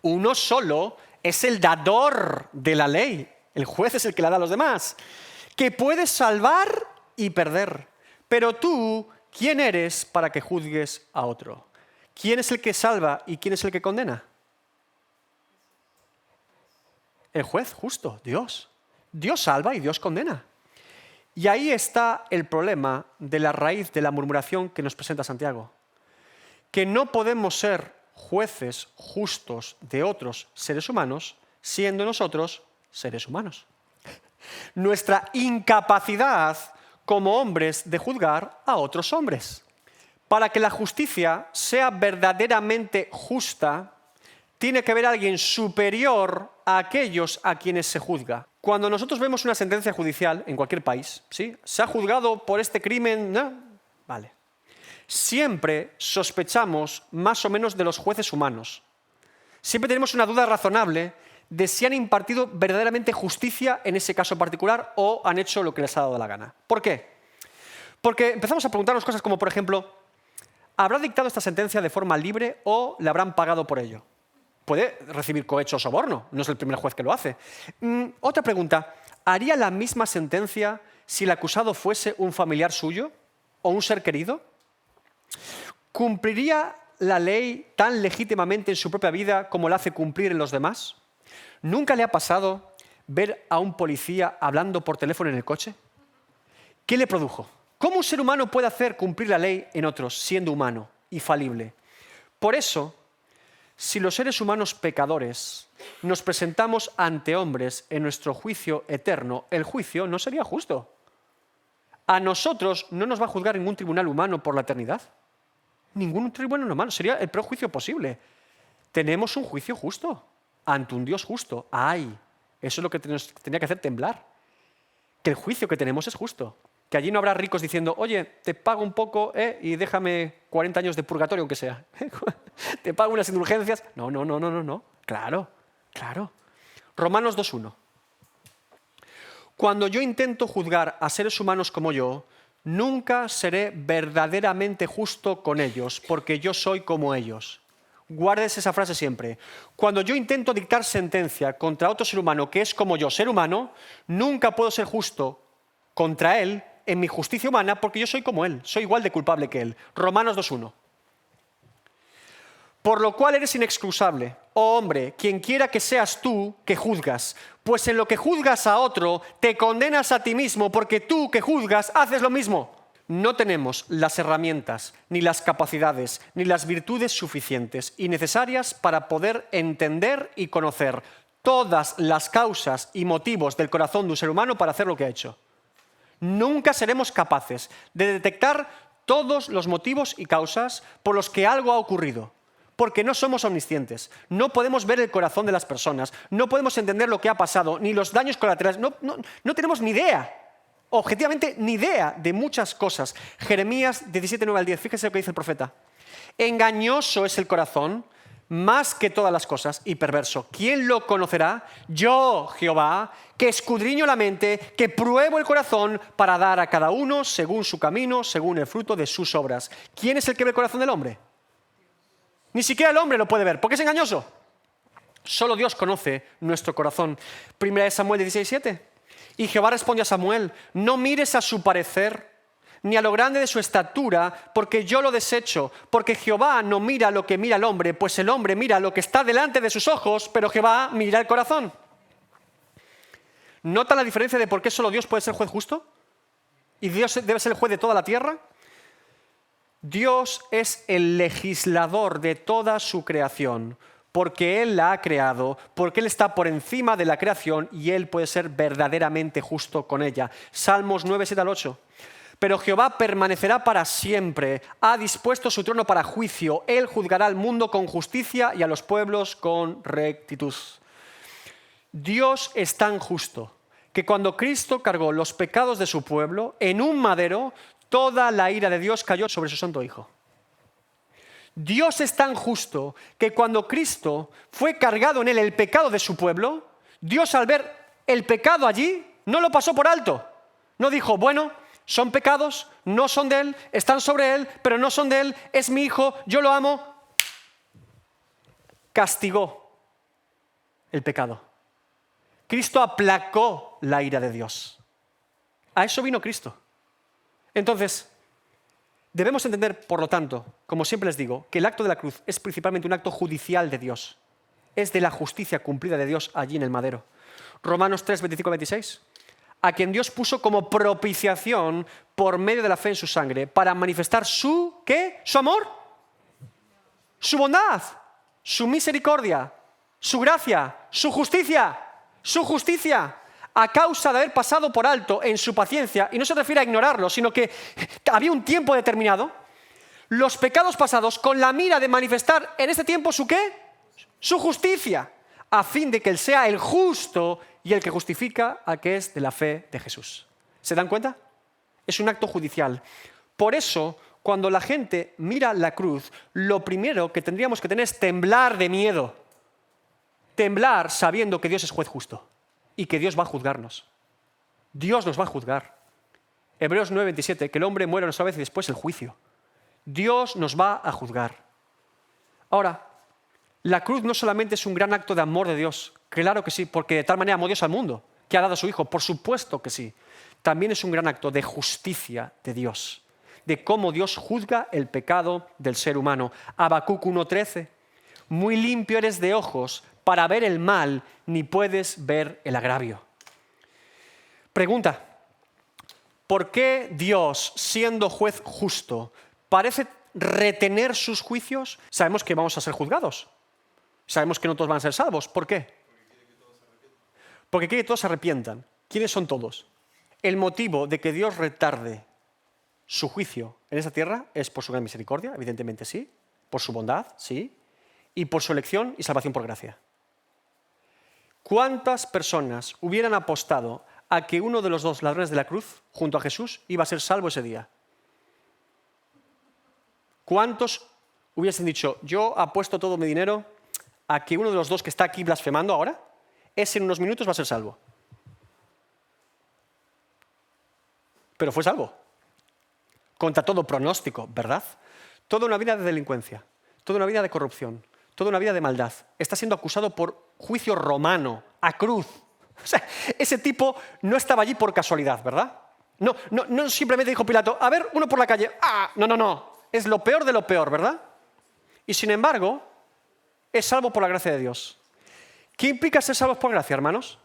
Uno solo es el dador de la ley. El juez es el que la da a los demás. Que puede salvar y perder. Pero tú, ¿quién eres para que juzgues a otro? ¿Quién es el que salva y quién es el que condena? El juez justo, Dios. Dios salva y Dios condena. Y ahí está el problema de la raíz de la murmuración que nos presenta Santiago. Que no podemos ser jueces justos de otros seres humanos siendo nosotros seres humanos. Nuestra incapacidad como hombres de juzgar a otros hombres. Para que la justicia sea verdaderamente justa, tiene que haber alguien superior a aquellos a quienes se juzga. Cuando nosotros vemos una sentencia judicial en cualquier país, ¿sí? Se ha juzgado por este crimen, ¿no? Vale. Siempre sospechamos más o menos de los jueces humanos. Siempre tenemos una duda razonable de si han impartido verdaderamente justicia en ese caso particular o han hecho lo que les ha dado la gana. ¿Por qué? Porque empezamos a preguntarnos cosas como, por ejemplo, ¿habrá dictado esta sentencia de forma libre o le habrán pagado por ello? Puede recibir cohecho o soborno, no es el primer juez que lo hace. Otra pregunta, ¿haría la misma sentencia si el acusado fuese un familiar suyo o un ser querido? ¿Cumpliría la ley tan legítimamente en su propia vida como la hace cumplir en los demás? ¿Nunca le ha pasado ver a un policía hablando por teléfono en el coche? ¿Qué le produjo? ¿Cómo un ser humano puede hacer cumplir la ley en otros siendo humano y falible? Por eso, si los seres humanos pecadores nos presentamos ante hombres en nuestro juicio eterno, el juicio no sería justo. A nosotros no nos va a juzgar ningún tribunal humano por la eternidad. Ningún tribunal humano. Sería el peor juicio posible. Tenemos un juicio justo ante un Dios justo. ¡Ay! Eso es lo que nos tenía que hacer temblar. Que el juicio que tenemos es justo. Que allí no habrá ricos diciendo, oye, te pago un poco y déjame 40 años de purgatorio, aunque sea. Te pago unas indulgencias. No. Claro. Romanos 2.1. Cuando yo intento juzgar a seres humanos como yo, nunca seré verdaderamente justo con ellos, porque yo soy como ellos. Guardes esa frase siempre. Cuando yo intento dictar sentencia contra otro ser humano que es como yo, ser humano, nunca puedo ser justo contra él en mi justicia humana porque yo soy como él, soy igual de culpable que él. Romanos 2.1. Por lo cual eres inexcusable, oh hombre, quien quiera que seas tú que juzgas, pues en lo que juzgas a otro te condenas a ti mismo porque tú que juzgas haces lo mismo. No tenemos las herramientas, ni las capacidades, ni las virtudes suficientes y necesarias para poder entender y conocer todas las causas y motivos del corazón de un ser humano para hacer lo que ha hecho. Nunca seremos capaces de detectar todos los motivos y causas por los que algo ha ocurrido, porque no somos omniscientes, no podemos ver el corazón de las personas, no podemos entender lo que ha pasado, ni los daños colaterales, no tenemos ni idea, objetivamente ni idea de muchas cosas. Jeremías 17:9 al 10, fíjese lo que dice el profeta. Engañoso es el corazón, más que todas las cosas, y perverso. ¿Quién lo conocerá? Yo, Jehová, que escudriño la mente, que pruebo el corazón para dar a cada uno según su camino, según el fruto de sus obras. ¿Quién es el que ve el corazón del hombre? Ni siquiera el hombre lo puede ver, porque es engañoso. Solo Dios conoce nuestro corazón. 1 Samuel 16:7. Y Jehová respondió a Samuel, no mires a su parecer, ni a lo grande de su estatura, porque yo lo desecho, porque Jehová no mira lo que mira el hombre, pues el hombre mira lo que está delante de sus ojos, pero Jehová mira el corazón. ¿Nota la diferencia de por qué solo Dios puede ser juez justo? ¿Y Dios debe ser el juez de toda la tierra? Dios es el legislador de toda su creación, porque Él la ha creado, porque Él está por encima de la creación y Él puede ser verdaderamente justo con ella. Salmos 9:7 al 8. Pero Jehová permanecerá para siempre, ha dispuesto su trono para juicio, Él juzgará al mundo con justicia y a los pueblos con rectitud. Dios es tan justo que cuando Cristo cargó los pecados de su pueblo en un madero, toda la ira de Dios cayó sobre su santo Hijo. Dios es tan justo que cuando Cristo fue cargado en él el pecado de su pueblo, Dios al ver el pecado allí no lo pasó por alto. No dijo, bueno, son pecados, no son de él, están sobre él, pero no son de él, es mi hijo, yo lo amo. Castigó el pecado. Cristo aplacó la ira de Dios. A eso vino Cristo. Entonces, debemos entender, por lo tanto, como siempre les digo, que el acto de la cruz es principalmente un acto judicial de Dios. Es de la justicia cumplida de Dios allí en el madero. Romanos 3, 25-26. A quien Dios puso como propiciación por medio de la fe en su sangre para manifestar su, ¿qué? ¿Su amor? Su bondad, su misericordia, su gracia, su justicia, a causa de haber pasado por alto en su paciencia, y no se refiere a ignorarlo, sino que había un tiempo determinado, los pecados pasados con la mira de manifestar en este tiempo ¿su qué? Su justicia, a fin de que Él sea el justo y el que justifica al que es de la fe de Jesús. ¿Se dan cuenta? Es un acto judicial. Por eso, cuando la gente mira la cruz, lo primero que tendríamos que tener es temblar de miedo. Temblar sabiendo que Dios es juez justo y que Dios va a juzgarnos. Dios nos va a juzgar. Hebreos 9:27, que el hombre muera una vez y después el juicio. Dios nos va a juzgar. Ahora, la cruz no solamente es un gran acto de amor de Dios, claro que sí, porque de tal manera amó Dios al mundo, que ha dado a su Hijo, por supuesto que sí. También es un gran acto de justicia de Dios, de cómo Dios juzga el pecado del ser humano. Habacuc 1:13, muy limpio eres de ojos para ver el mal, ni puedes ver el agravio. Pregunta, ¿por qué Dios, siendo juez justo, parece retener sus juicios? Sabemos que vamos a ser juzgados. Sabemos que no todos van a ser salvos. ¿Por qué? Porque quiere que todos se arrepientan. ¿Quiénes son todos? El motivo de que Dios retarde su juicio en esta tierra es por su gran misericordia, evidentemente sí, por su bondad, sí, y por su elección y salvación por gracia. ¿Cuántas personas hubieran apostado a que uno de los dos ladrones de la cruz, junto a Jesús, iba a ser salvo ese día? ¿Cuántos hubiesen dicho, yo apuesto todo mi dinero a que uno de los dos que está aquí blasfemando ahora, ese en unos minutos va a ser salvo? Pero fue salvo. Contra todo pronóstico, ¿verdad? Toda una vida de delincuencia, toda una vida de corrupción, toda una vida de maldad. Está siendo acusado por juicio romano, a cruz. O sea, ese tipo no estaba allí por casualidad, ¿verdad? No simplemente dijo Pilato, a ver, uno por la calle. No. Es lo peor de lo peor, ¿verdad? Y sin embargo, es salvo por la gracia de Dios. ¿Qué implica ser salvos por gracia, hermanos?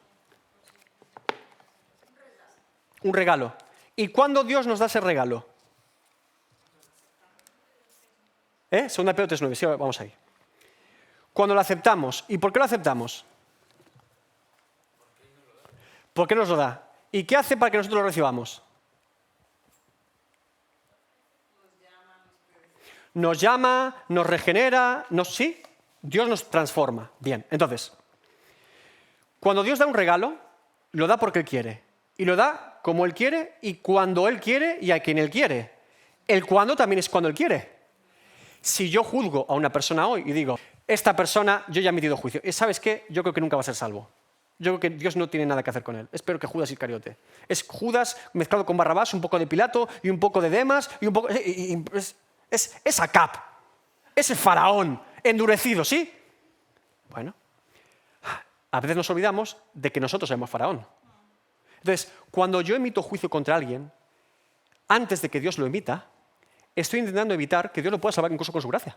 Un regalo. ¿Y cuándo Dios nos da ese regalo? Segunda de Pedro 3:9, sí, vamos ahí. Cuando lo aceptamos. ¿Y por qué lo aceptamos? ¿Por qué nos lo da? ¿Y qué hace para que nosotros lo recibamos? Nos llama, nos regenera, sí, Dios nos transforma. Bien, entonces, cuando Dios da un regalo, lo da porque Él quiere. Y lo da como Él quiere y cuando Él quiere y a quien Él quiere. El cuándo también es cuando Él quiere. Si yo juzgo a una persona hoy y digo, esta persona, yo ya he emitido juicio, ¿sabes qué? Yo creo que nunca va a ser salvo. Yo creo que Dios no tiene nada que hacer con él. Espero que Judas Iscariote. Es Judas mezclado con Barrabás, un poco de Pilato y un poco de Demas y un poco... Es Acab, ese faraón endurecido, ¿sí? Bueno, a veces nos olvidamos de que nosotros somos faraón. Entonces, cuando yo emito juicio contra alguien, antes de que Dios lo emita, estoy intentando evitar que Dios lo pueda salvar incluso con su gracia.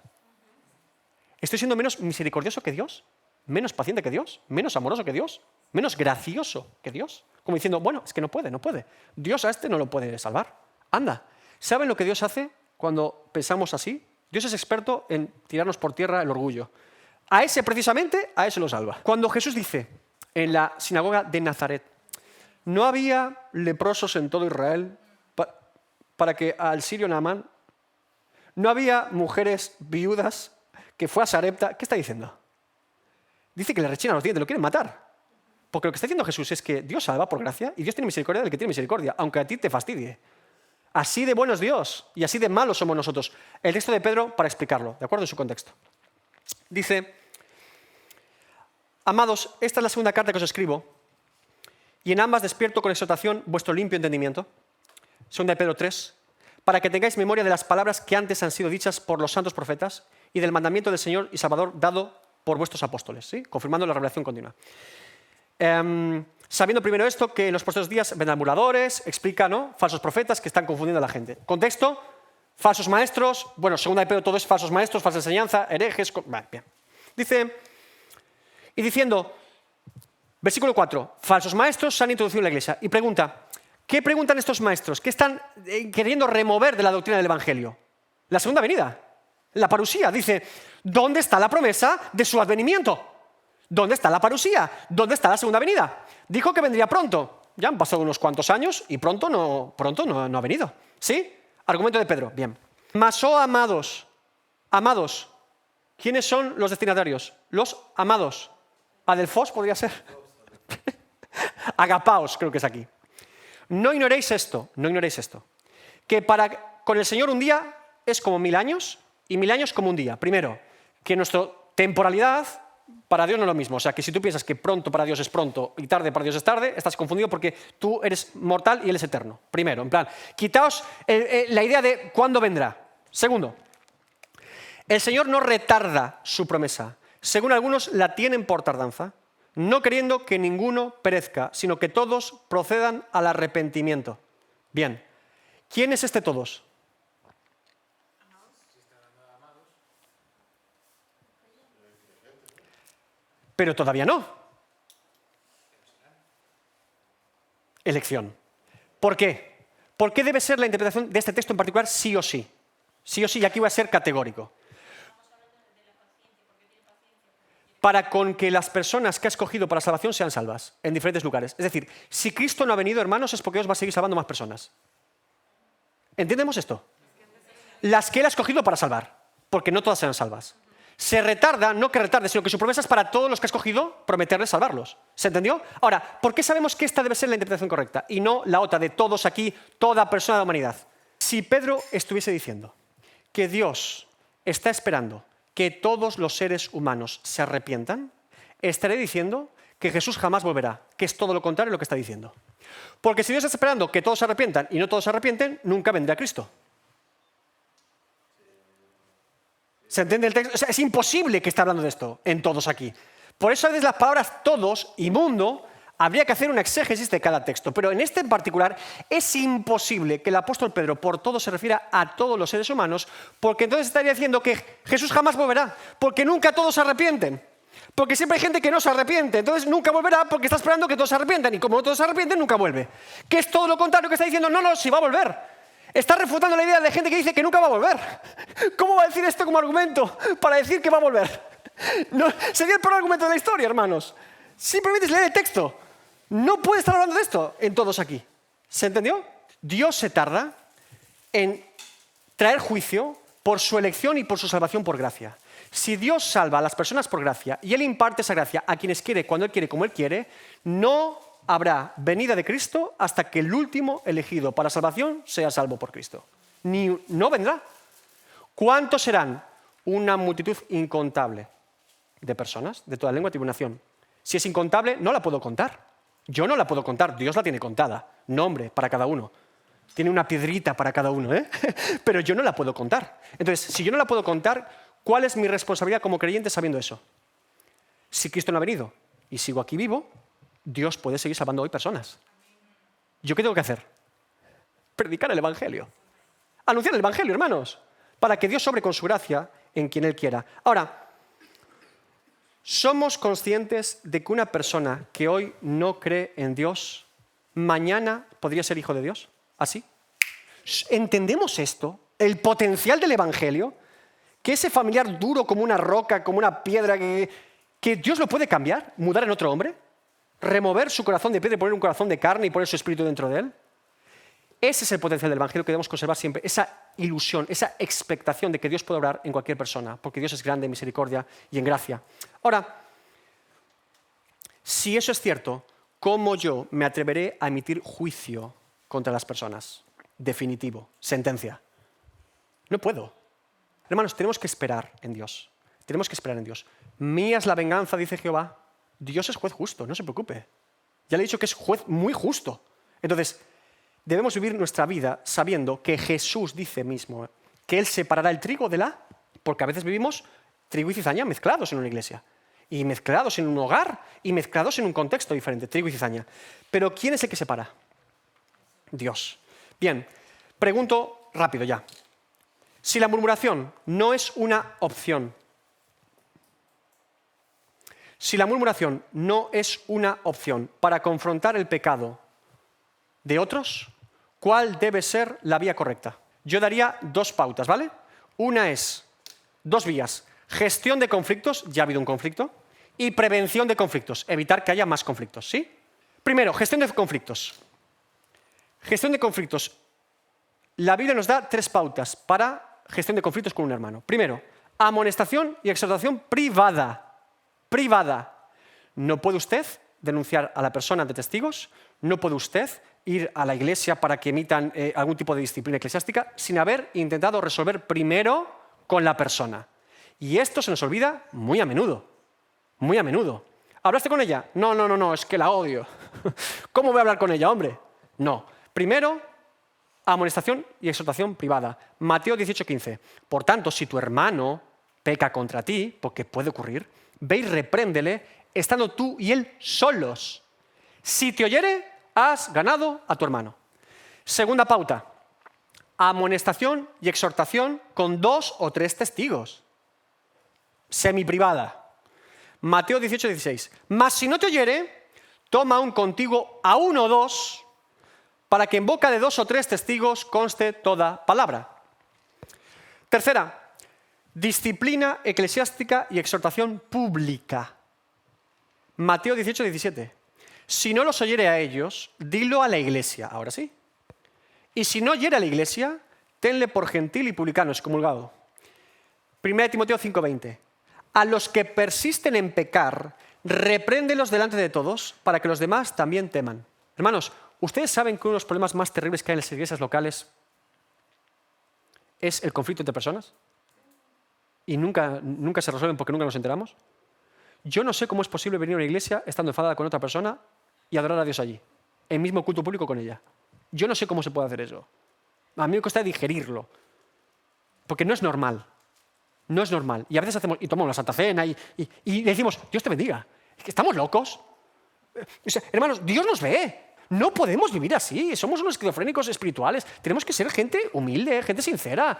Estoy siendo menos misericordioso que Dios, menos paciente que Dios, menos amoroso que Dios, menos gracioso que Dios. Como diciendo, bueno, es que no puede. Dios a este no lo puede salvar. Anda, ¿saben lo que Dios hace cuando pensamos así? Dios es experto en tirarnos por tierra el orgullo. A ese precisamente, a ese lo salva. Cuando Jesús dice en la sinagoga de Nazaret, no había leprosos en todo Israel para que al sirio Naamán, no había mujeres viudas que fue a Sarepta. ¿Qué está diciendo? Dice que le rechinan los dientes, lo quieren matar. Porque lo que está diciendo Jesús es que Dios salva por gracia y Dios tiene misericordia del que tiene misericordia, aunque a ti te fastidie. Así de bueno es Dios y así de malos somos nosotros. El texto de Pedro para explicarlo, de acuerdo en su contexto. Dice, amados, esta es la segunda carta que os escribo y en ambas despierto con exhortación vuestro limpio entendimiento. Segunda de Pedro 3, para que tengáis memoria de las palabras que antes han sido dichas por los santos profetas y del mandamiento del Señor y Salvador dado por vuestros apóstoles, ¿sí? Confirmando la revelación continua. Sabiendo primero esto, que en los posteriores días vendrán burladores, explica, ¿no? Falsos profetas que están confundiendo a la gente. Contexto, falsos maestros, bueno, segunda de Pedro todo es falsos maestros, falsa enseñanza, herejes, bien. Dice, y diciendo, versículo 4, falsos maestros se han introducido en la iglesia. Y pregunta, ¿qué preguntan estos maestros? ¿Qué están queriendo remover de la doctrina del Evangelio? La segunda venida, la parusía. Dice, ¿dónde está la promesa de su advenimiento? ¿Dónde está la parusía? ¿Dónde está la segunda venida? Dijo que vendría pronto. Ya han pasado unos cuantos años y pronto no ha venido. ¿Sí? Argumento de Pedro. Bien. Mas, oh amados, amados, ¿quiénes son los destinatarios? Los amados. Adelfos podría ser. Agapaos, creo que es aquí. No ignoréis esto, que con el Señor un día es como 1000 años y 1000 años como un día. Primero, que nuestra temporalidad para Dios no es lo mismo. O sea, que si tú piensas que pronto para Dios es pronto y tarde para Dios es tarde, estás confundido porque tú eres mortal y Él es eterno. Primero, en plan, quitaos la idea de cuándo vendrá. Segundo, el Señor no retarda su promesa. Según algunos, la tienen por tardanza, no queriendo que ninguno perezca, sino que todos procedan al arrepentimiento. Bien, ¿quién es este todos? Pero todavía no. Elección. ¿Por qué? ¿Por qué debe ser la interpretación de este texto en particular sí o sí? Sí o sí, y aquí voy a ser categórico. Para con que las personas que ha escogido para salvación sean salvas en diferentes lugares. Es decir, si Cristo no ha venido, hermanos, es porque Dios va a seguir salvando más personas. ¿Entendemos esto? Las que Él ha escogido para salvar, porque no todas serán salvas. Se retarda, no que retarde, sino que su promesa es para todos los que ha escogido prometerles salvarlos. ¿Se entendió? Ahora, ¿por qué sabemos que esta debe ser la interpretación correcta y no la otra de todos aquí, toda persona de la humanidad? Si Pedro estuviese diciendo que Dios está esperando que todos los seres humanos se arrepientan, estaré diciendo que Jesús jamás volverá, que es todo lo contrario de lo que está diciendo. Porque si Dios está esperando que todos se arrepientan y no todos se arrepienten, nunca vendrá Cristo. ¿Se entiende el texto? O sea, es imposible que esté hablando de esto en todos aquí. Por eso a veces las palabras todos y mundo habría que hacer una exégesis de cada texto. Pero en este en particular es imposible que el apóstol Pedro por todo se refiera a todos los seres humanos, porque entonces estaría diciendo que Jesús jamás volverá, porque nunca todos se arrepienten. Porque siempre hay gente que no se arrepiente, entonces nunca volverá porque está esperando que todos se arrepientan. Y como no todos se arrepienten, nunca vuelve. Que es todo lo contrario que está diciendo, no, sí va a volver. Está refutando la idea de gente que dice que nunca va a volver. ¿Cómo va a decir esto como argumento para decir que va a volver? No, sería el peor argumento de la historia, hermanos. Simplemente es leer el texto. No puede estar hablando de esto en todos aquí. ¿Se entendió? Dios se tarda en traer juicio por su elección y por su salvación por gracia. Si Dios salva a las personas por gracia y Él imparte esa gracia a quienes quiere, cuando Él quiere, como Él quiere, no habrá venida de Cristo hasta que el último elegido para salvación sea salvo por Cristo. No vendrá. ¿Cuántos serán? Una multitud incontable de personas, de toda lengua y tribulación. Si es incontable, no la puedo contar. Yo no la puedo contar, Dios la tiene contada. Nombre para cada uno. Tiene una piedrita para cada uno, ¿eh? Pero yo no la puedo contar. Entonces, si yo no la puedo contar, ¿cuál es mi responsabilidad como creyente sabiendo eso? Si Cristo no ha venido y sigo aquí vivo, Dios puede seguir salvando hoy personas. ¿Yo qué tengo que hacer? Predicar el Evangelio. Anunciar el Evangelio, hermanos, para que Dios sobre con su gracia en quien Él quiera. Ahora, ¿somos conscientes de que una persona que hoy no cree en Dios, mañana podría ser hijo de Dios? ¿Así? ¿Entendemos esto? El potencial del Evangelio, que ese familiar duro como una roca, como una piedra, que Dios lo puede cambiar, mudar en otro hombre, remover su corazón de piedra y poner un corazón de carne y poner su espíritu dentro de él. Ese es el potencial del Evangelio que debemos conservar siempre, esa ilusión, esa expectación de que Dios puede obrar en cualquier persona, porque Dios es grande en misericordia y en gracia. Ahora, si eso es cierto, ¿cómo yo me atreveré a emitir juicio contra las personas? Definitivo, sentencia. No puedo. Hermanos, tenemos que esperar en Dios. Tenemos que esperar en Dios. Mía es la venganza, dice Jehová. Dios es juez justo, no se preocupe. Ya le he dicho que es juez muy justo. Entonces, debemos vivir nuestra vida sabiendo que Jesús dice mismo que Él separará el trigo de la... Porque a veces vivimos trigo y cizaña mezclados en una iglesia. Y mezclados en un hogar y mezclados en un contexto diferente, trigo y cizaña. Pero ¿quién es el que separa? Dios. Bien, pregunto rápido ya. Si la murmuración no es una opción, si la murmuración no es una opción para confrontar el pecado de otros, ¿cuál debe ser la vía correcta? Yo daría 2 pautas, ¿vale? Una es 2 vías. Gestión de conflictos, ya ha habido un conflicto, y prevención de conflictos, evitar que haya más conflictos, ¿sí? Primero, gestión de conflictos. Gestión de conflictos. La Biblia nos da 3 pautas para gestión de conflictos con un hermano. Primero, amonestación y exhortación privada. Privada. No puede usted denunciar a la persona ante testigos, no puede usted ir a la iglesia para que emitan algún tipo de disciplina eclesiástica sin haber intentado resolver primero con la persona. Y esto se nos olvida muy a menudo. Muy a menudo. ¿Hablaste con ella? No, es que la odio. ¿Cómo voy a hablar con ella, hombre? No. Primero, amonestación y exhortación privada. Mateo 18:15. Por tanto, si tu hermano peca contra ti, porque puede ocurrir, ve y repréndele, estando tú y él solos. Si te oyere, has ganado a tu hermano. Segunda pauta. Amonestación y exhortación con 2 o 3 testigos. Semiprivada. Mateo 18:16. Mas si no te oyere, toma aún contigo a 1 o 2, para que en boca de 2 o 3 testigos conste toda palabra. Tercera, disciplina eclesiástica y exhortación pública. Mateo 18:17. Si no los oyere a ellos, dilo a la iglesia. Ahora sí. Y si no oyere a la iglesia, tenle por gentil y publicano, excomulgado. 1 Timoteo 5:20. A los que persisten en pecar, repréndelos delante de todos, para que los demás también teman. Hermanos, ¿ustedes saben que uno de los problemas más terribles que hay en las iglesias locales es el conflicto entre personas? Y nunca se resuelven porque nunca nos enteramos. Yo no sé cómo es posible venir a una iglesia estando enfadada con otra persona y adorar a Dios allí, en mismo culto público con ella. Yo no sé cómo se puede hacer eso. A mí me cuesta digerirlo, porque no es normal. No es normal. Y a veces tomamos la Santa Cena y le decimos, Dios te bendiga. Es que estamos locos. O sea, hermanos, Dios nos ve. No podemos vivir así. Somos unos esquizofrénicos espirituales. Tenemos que ser gente humilde, gente sincera.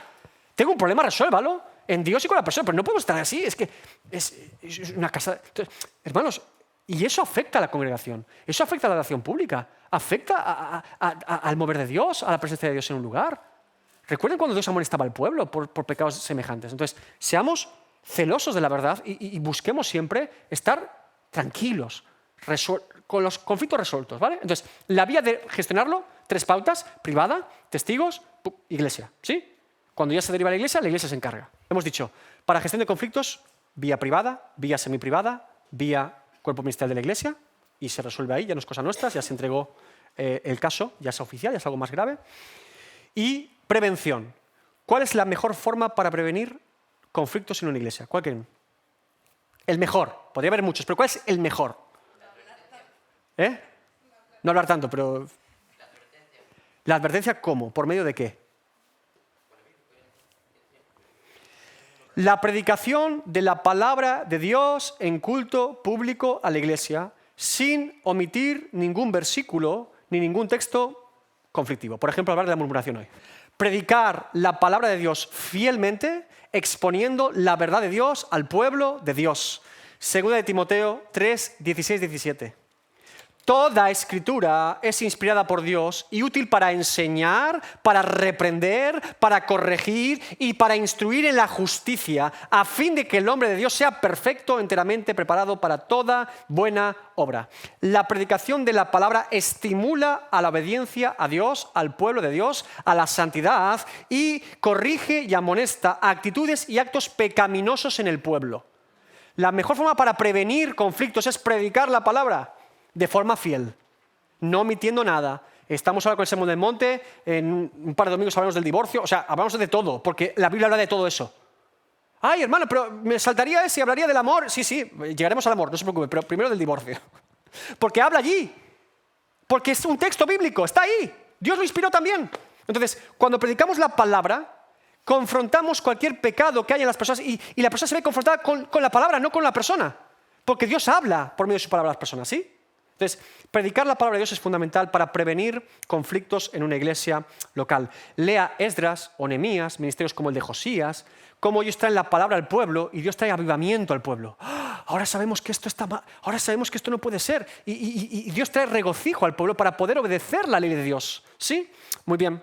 Tengo un problema, resuélvalo en Dios y con la persona, pero no podemos estar así. Es que es una casa... Entonces, hermanos, y eso afecta a la congregación. Eso afecta a la oración pública. Afecta al mover de Dios, a la presencia de Dios en un lugar. Recuerden cuando Dios amonestaba al pueblo por pecados semejantes. Entonces, seamos celosos de la verdad y busquemos siempre estar tranquilos, con los conflictos resueltos, ¿vale? Entonces, la vía de gestionarlo, 3 pautas: privada, testigos, iglesia, ¿sí? Cuando ya se deriva a la iglesia se encarga. Hemos dicho, para gestión de conflictos, vía privada, vía semiprivada, vía cuerpo ministerial de la iglesia, y se resuelve ahí, ya no es cosa nuestra, ya se entregó el caso, ya es oficial, ya es algo más grave. Y prevención. ¿Cuál es la mejor forma para prevenir conflictos en una iglesia? ¿Cuál creen? El mejor. Podría haber muchos, pero ¿cuál es el mejor? No hablar tanto, pero... ¿La advertencia cómo? ¿Por medio de qué? La predicación de la palabra de Dios en culto público a la iglesia, sin omitir ningún versículo ni ningún texto conflictivo. Por ejemplo, hablar de la murmuración hoy. Predicar la palabra de Dios fielmente, exponiendo la verdad de Dios al pueblo de Dios. 2 de Timoteo 3, 16, 17. Toda escritura es inspirada por Dios y útil para enseñar, para reprender, para corregir y para instruir en la justicia, a fin de que el hombre de Dios sea perfecto, enteramente preparado para toda buena obra. La predicación de la palabra estimula a la obediencia a Dios, al pueblo de Dios, a la santidad, y corrige y amonesta actitudes y actos pecaminosos en el pueblo. La mejor forma para prevenir conflictos es predicar la palabra de forma fiel, no omitiendo nada. Estamos ahora con el Sermón del Monte, en un par de domingos hablamos del divorcio, o sea, hablamos de todo, porque la Biblia habla de todo eso. Ay, hermano, pero me saltaría ese y hablaría del amor. Sí, llegaremos al amor, no se preocupe, pero primero del divorcio. Porque habla allí, porque es un texto bíblico, está ahí. Dios lo inspiró también. Entonces, cuando predicamos la palabra, confrontamos cualquier pecado que haya en las personas y la persona se ve confrontada con la palabra, no con la persona. Porque Dios habla por medio de su palabra a las personas, ¿sí? Entonces, predicar la palabra de Dios es fundamental para prevenir conflictos en una iglesia local. Lea Esdras o Nehemías, ministerios como el de Josías, cómo ellos traen la palabra al pueblo y Dios trae avivamiento al pueblo. Ahora sabemos que esto está mal, ahora sabemos que esto no puede ser. Y Dios trae regocijo al pueblo para poder obedecer la ley de Dios. ¿Sí? Muy bien.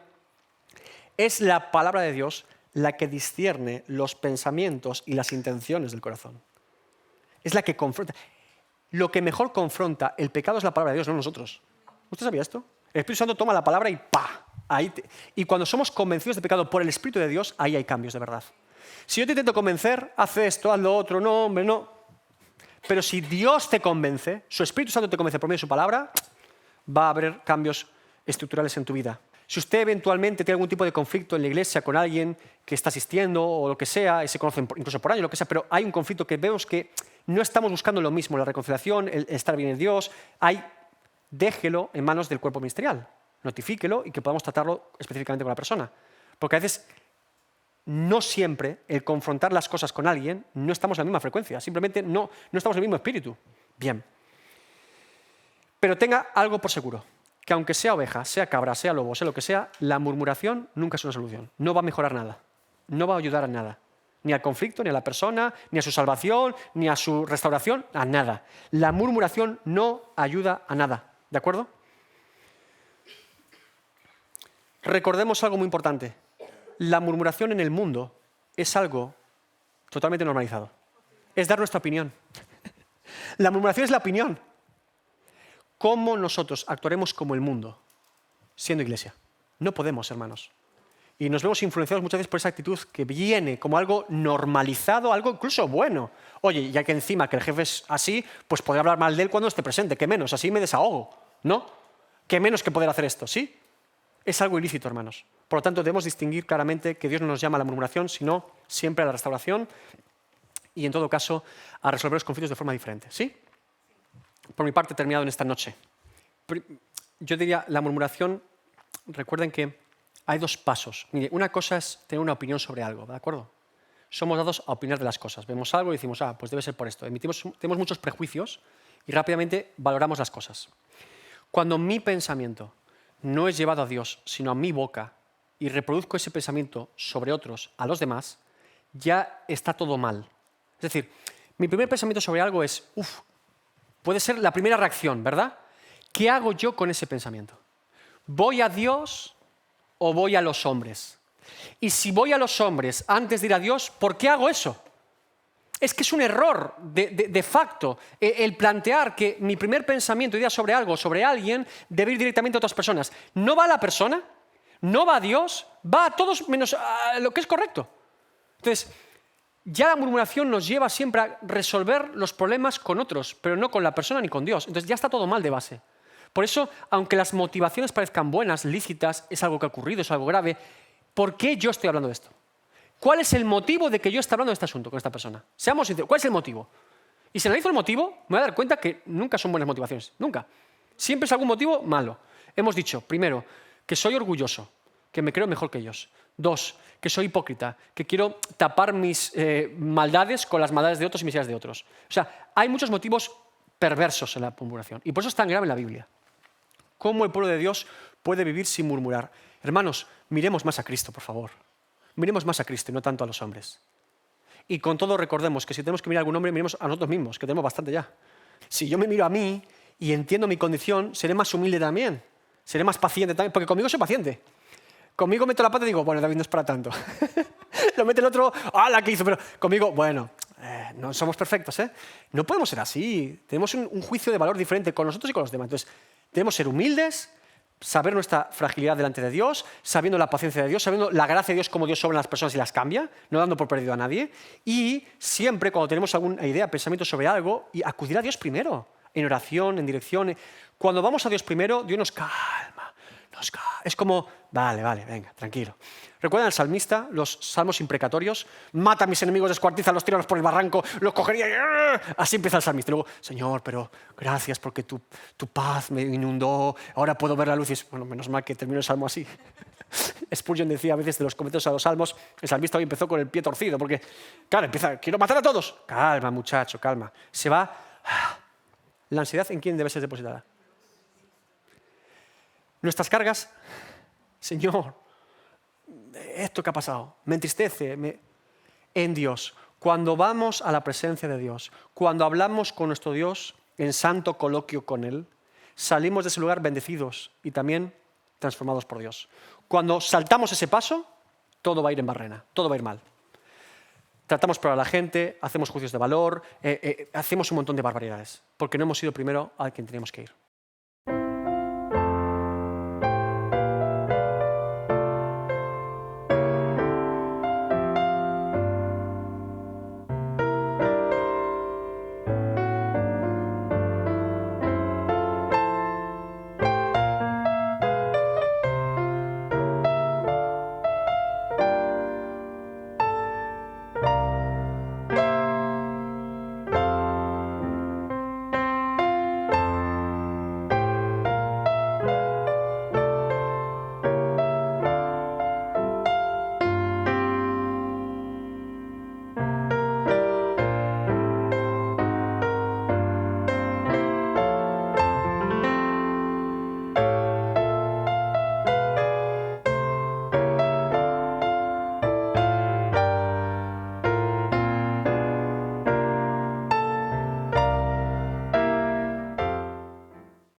Es la palabra de Dios la que discierne los pensamientos y las intenciones del corazón. Es la que confronta. Lo que mejor confronta el pecado es la palabra de Dios, no nosotros. ¿Usted sabía esto? El Espíritu Santo toma la palabra y ¡pa! Y cuando somos convencidos de pecado por el Espíritu de Dios, ahí hay cambios de verdad. Si yo te intento convencer, haz esto, haz lo otro, no, hombre, no. Pero si Dios te convence, su Espíritu Santo te convence por medio de su palabra, va a haber cambios estructurales en tu vida. Si usted eventualmente tiene algún tipo de conflicto en la iglesia con alguien que está asistiendo o lo que sea, y se conocen incluso por años, lo que sea, pero hay un conflicto que vemos que no estamos buscando lo mismo, la reconciliación, el estar bien en Dios, déjelo en manos del cuerpo ministerial, notifíquelo y que podamos tratarlo específicamente con la persona. Porque a veces no siempre el confrontar las cosas con alguien no estamos en la misma frecuencia, simplemente no estamos en el mismo espíritu. Bien. Pero tenga algo por seguro, que aunque sea oveja, sea cabra, sea lobo, sea lo que sea, la murmuración nunca es una solución. No va a mejorar nada, no va a ayudar a nada. Ni al conflicto, ni a la persona, ni a su salvación, ni a su restauración, a nada. La murmuración no ayuda a nada, ¿de acuerdo? Recordemos algo muy importante. La murmuración en el mundo es algo totalmente normalizado. Es dar nuestra opinión. La murmuración es la opinión. ¿Cómo nosotros actuaremos como el mundo siendo iglesia? No podemos, hermanos. Y nos vemos influenciados muchas veces por esa actitud que viene como algo normalizado, algo incluso bueno. Oye, ya que encima que el jefe es así, pues podré hablar mal de él cuando esté presente. ¿Qué menos? Así me desahogo, ¿no? ¿Qué menos que poder hacer esto? ¿Sí? Es algo ilícito, hermanos. Por lo tanto, debemos distinguir claramente que Dios no nos llama a la murmuración, sino siempre a la restauración y, en todo caso, a resolver los conflictos de forma diferente. ¿Sí? Por mi parte, he terminado en esta noche. Yo diría, la murmuración, recuerden que hay dos pasos. Mire, una cosa es tener una opinión sobre algo, ¿de acuerdo? Somos dados a opinar de las cosas. Vemos algo y decimos, pues debe ser por esto. Tenemos muchos prejuicios y rápidamente valoramos las cosas. Cuando mi pensamiento no es llevado a Dios, sino a mi boca, y reproduzco ese pensamiento sobre otros, a los demás, ya está todo mal. Es decir, mi primer pensamiento sobre algo es, puede ser la primera reacción, ¿verdad? ¿Qué hago yo con ese pensamiento? ¿Voy a Dios o voy a los hombres? Y si voy a los hombres antes de ir a Dios, ¿por qué hago eso? Es que es un error de facto el plantear que mi primer pensamiento, idea sobre algo, sobre alguien, debe ir directamente a otras personas. No va a la persona, no va a Dios, va a todos menos a lo que es correcto. Entonces, ya la murmuración nos lleva siempre a resolver los problemas con otros, pero no con la persona ni con Dios. Entonces ya está todo mal de base. Por eso, aunque las motivaciones parezcan buenas, lícitas, es algo que ha ocurrido, es algo grave, ¿por qué yo estoy hablando de esto? ¿Cuál es el motivo de que yo esté hablando de este asunto con esta persona? Seamos sinceros, ¿cuál es el motivo? Y si analizo el motivo, me voy a dar cuenta que nunca son buenas motivaciones, nunca. Siempre es algún motivo malo. Hemos dicho, primero, que soy orgulloso, que me creo mejor que ellos. 2, que soy hipócrita, que quiero tapar mis maldades con las maldades de otros y miserias de otros. O sea, hay muchos motivos perversos en la murmuración. Y por eso es tan grave en la Biblia. ¿Cómo el pueblo de Dios puede vivir sin murmurar? Hermanos, miremos más a Cristo, por favor. Miremos más a Cristo y no tanto a los hombres. Y con todo recordemos que si tenemos que mirar a algún hombre, miremos a nosotros mismos, que tenemos bastante ya. Si yo me miro a mí y entiendo mi condición, seré más humilde también. Seré más paciente también, porque conmigo soy paciente. Conmigo meto la pata y digo, bueno, David no es para tanto. Lo mete el otro, la que hizo! Pero conmigo, bueno, no somos perfectos, ¿eh? No podemos ser así. Tenemos un juicio de valor diferente con nosotros y con los demás. Entonces, debemos ser humildes, saber nuestra fragilidad delante de Dios, sabiendo la paciencia de Dios, sabiendo la gracia de Dios, cómo Dios obra en las personas y las cambia, no dando por perdido a nadie. Y siempre, cuando tenemos alguna idea, pensamiento sobre algo, y acudir a Dios primero, en oración, en dirección. Cuando vamos a Dios primero, Dios nos calma. Es como, vale, venga, tranquilo. ¿Recuerdan al salmista, los salmos imprecatorios? Mata a mis enemigos, descuartízalos, tíralos por el barranco, los cogería y... Así empieza el salmista. Y luego, Señor, pero gracias porque tu paz me inundó, ahora puedo ver la luz. Y es, bueno, menos mal que terminó el salmo así. Spurgeon decía a veces de los comentarios a los salmos, el salmista hoy empezó con el pie torcido, porque, claro, empieza, quiero matar a todos. Calma, muchacho, calma. Se va... La ansiedad, ¿en quién debe ser depositada? Nuestras cargas, Señor, esto que ha pasado, me entristece, en Dios. Cuando vamos a la presencia de Dios, cuando hablamos con nuestro Dios en santo coloquio con Él, salimos de ese lugar bendecidos y también transformados por Dios. Cuando saltamos ese paso, todo va a ir en barrena, todo va a ir mal. Tratamos peor a la gente, hacemos juicios de valor, hacemos un montón de barbaridades, porque no hemos ido primero al quien teníamos que ir.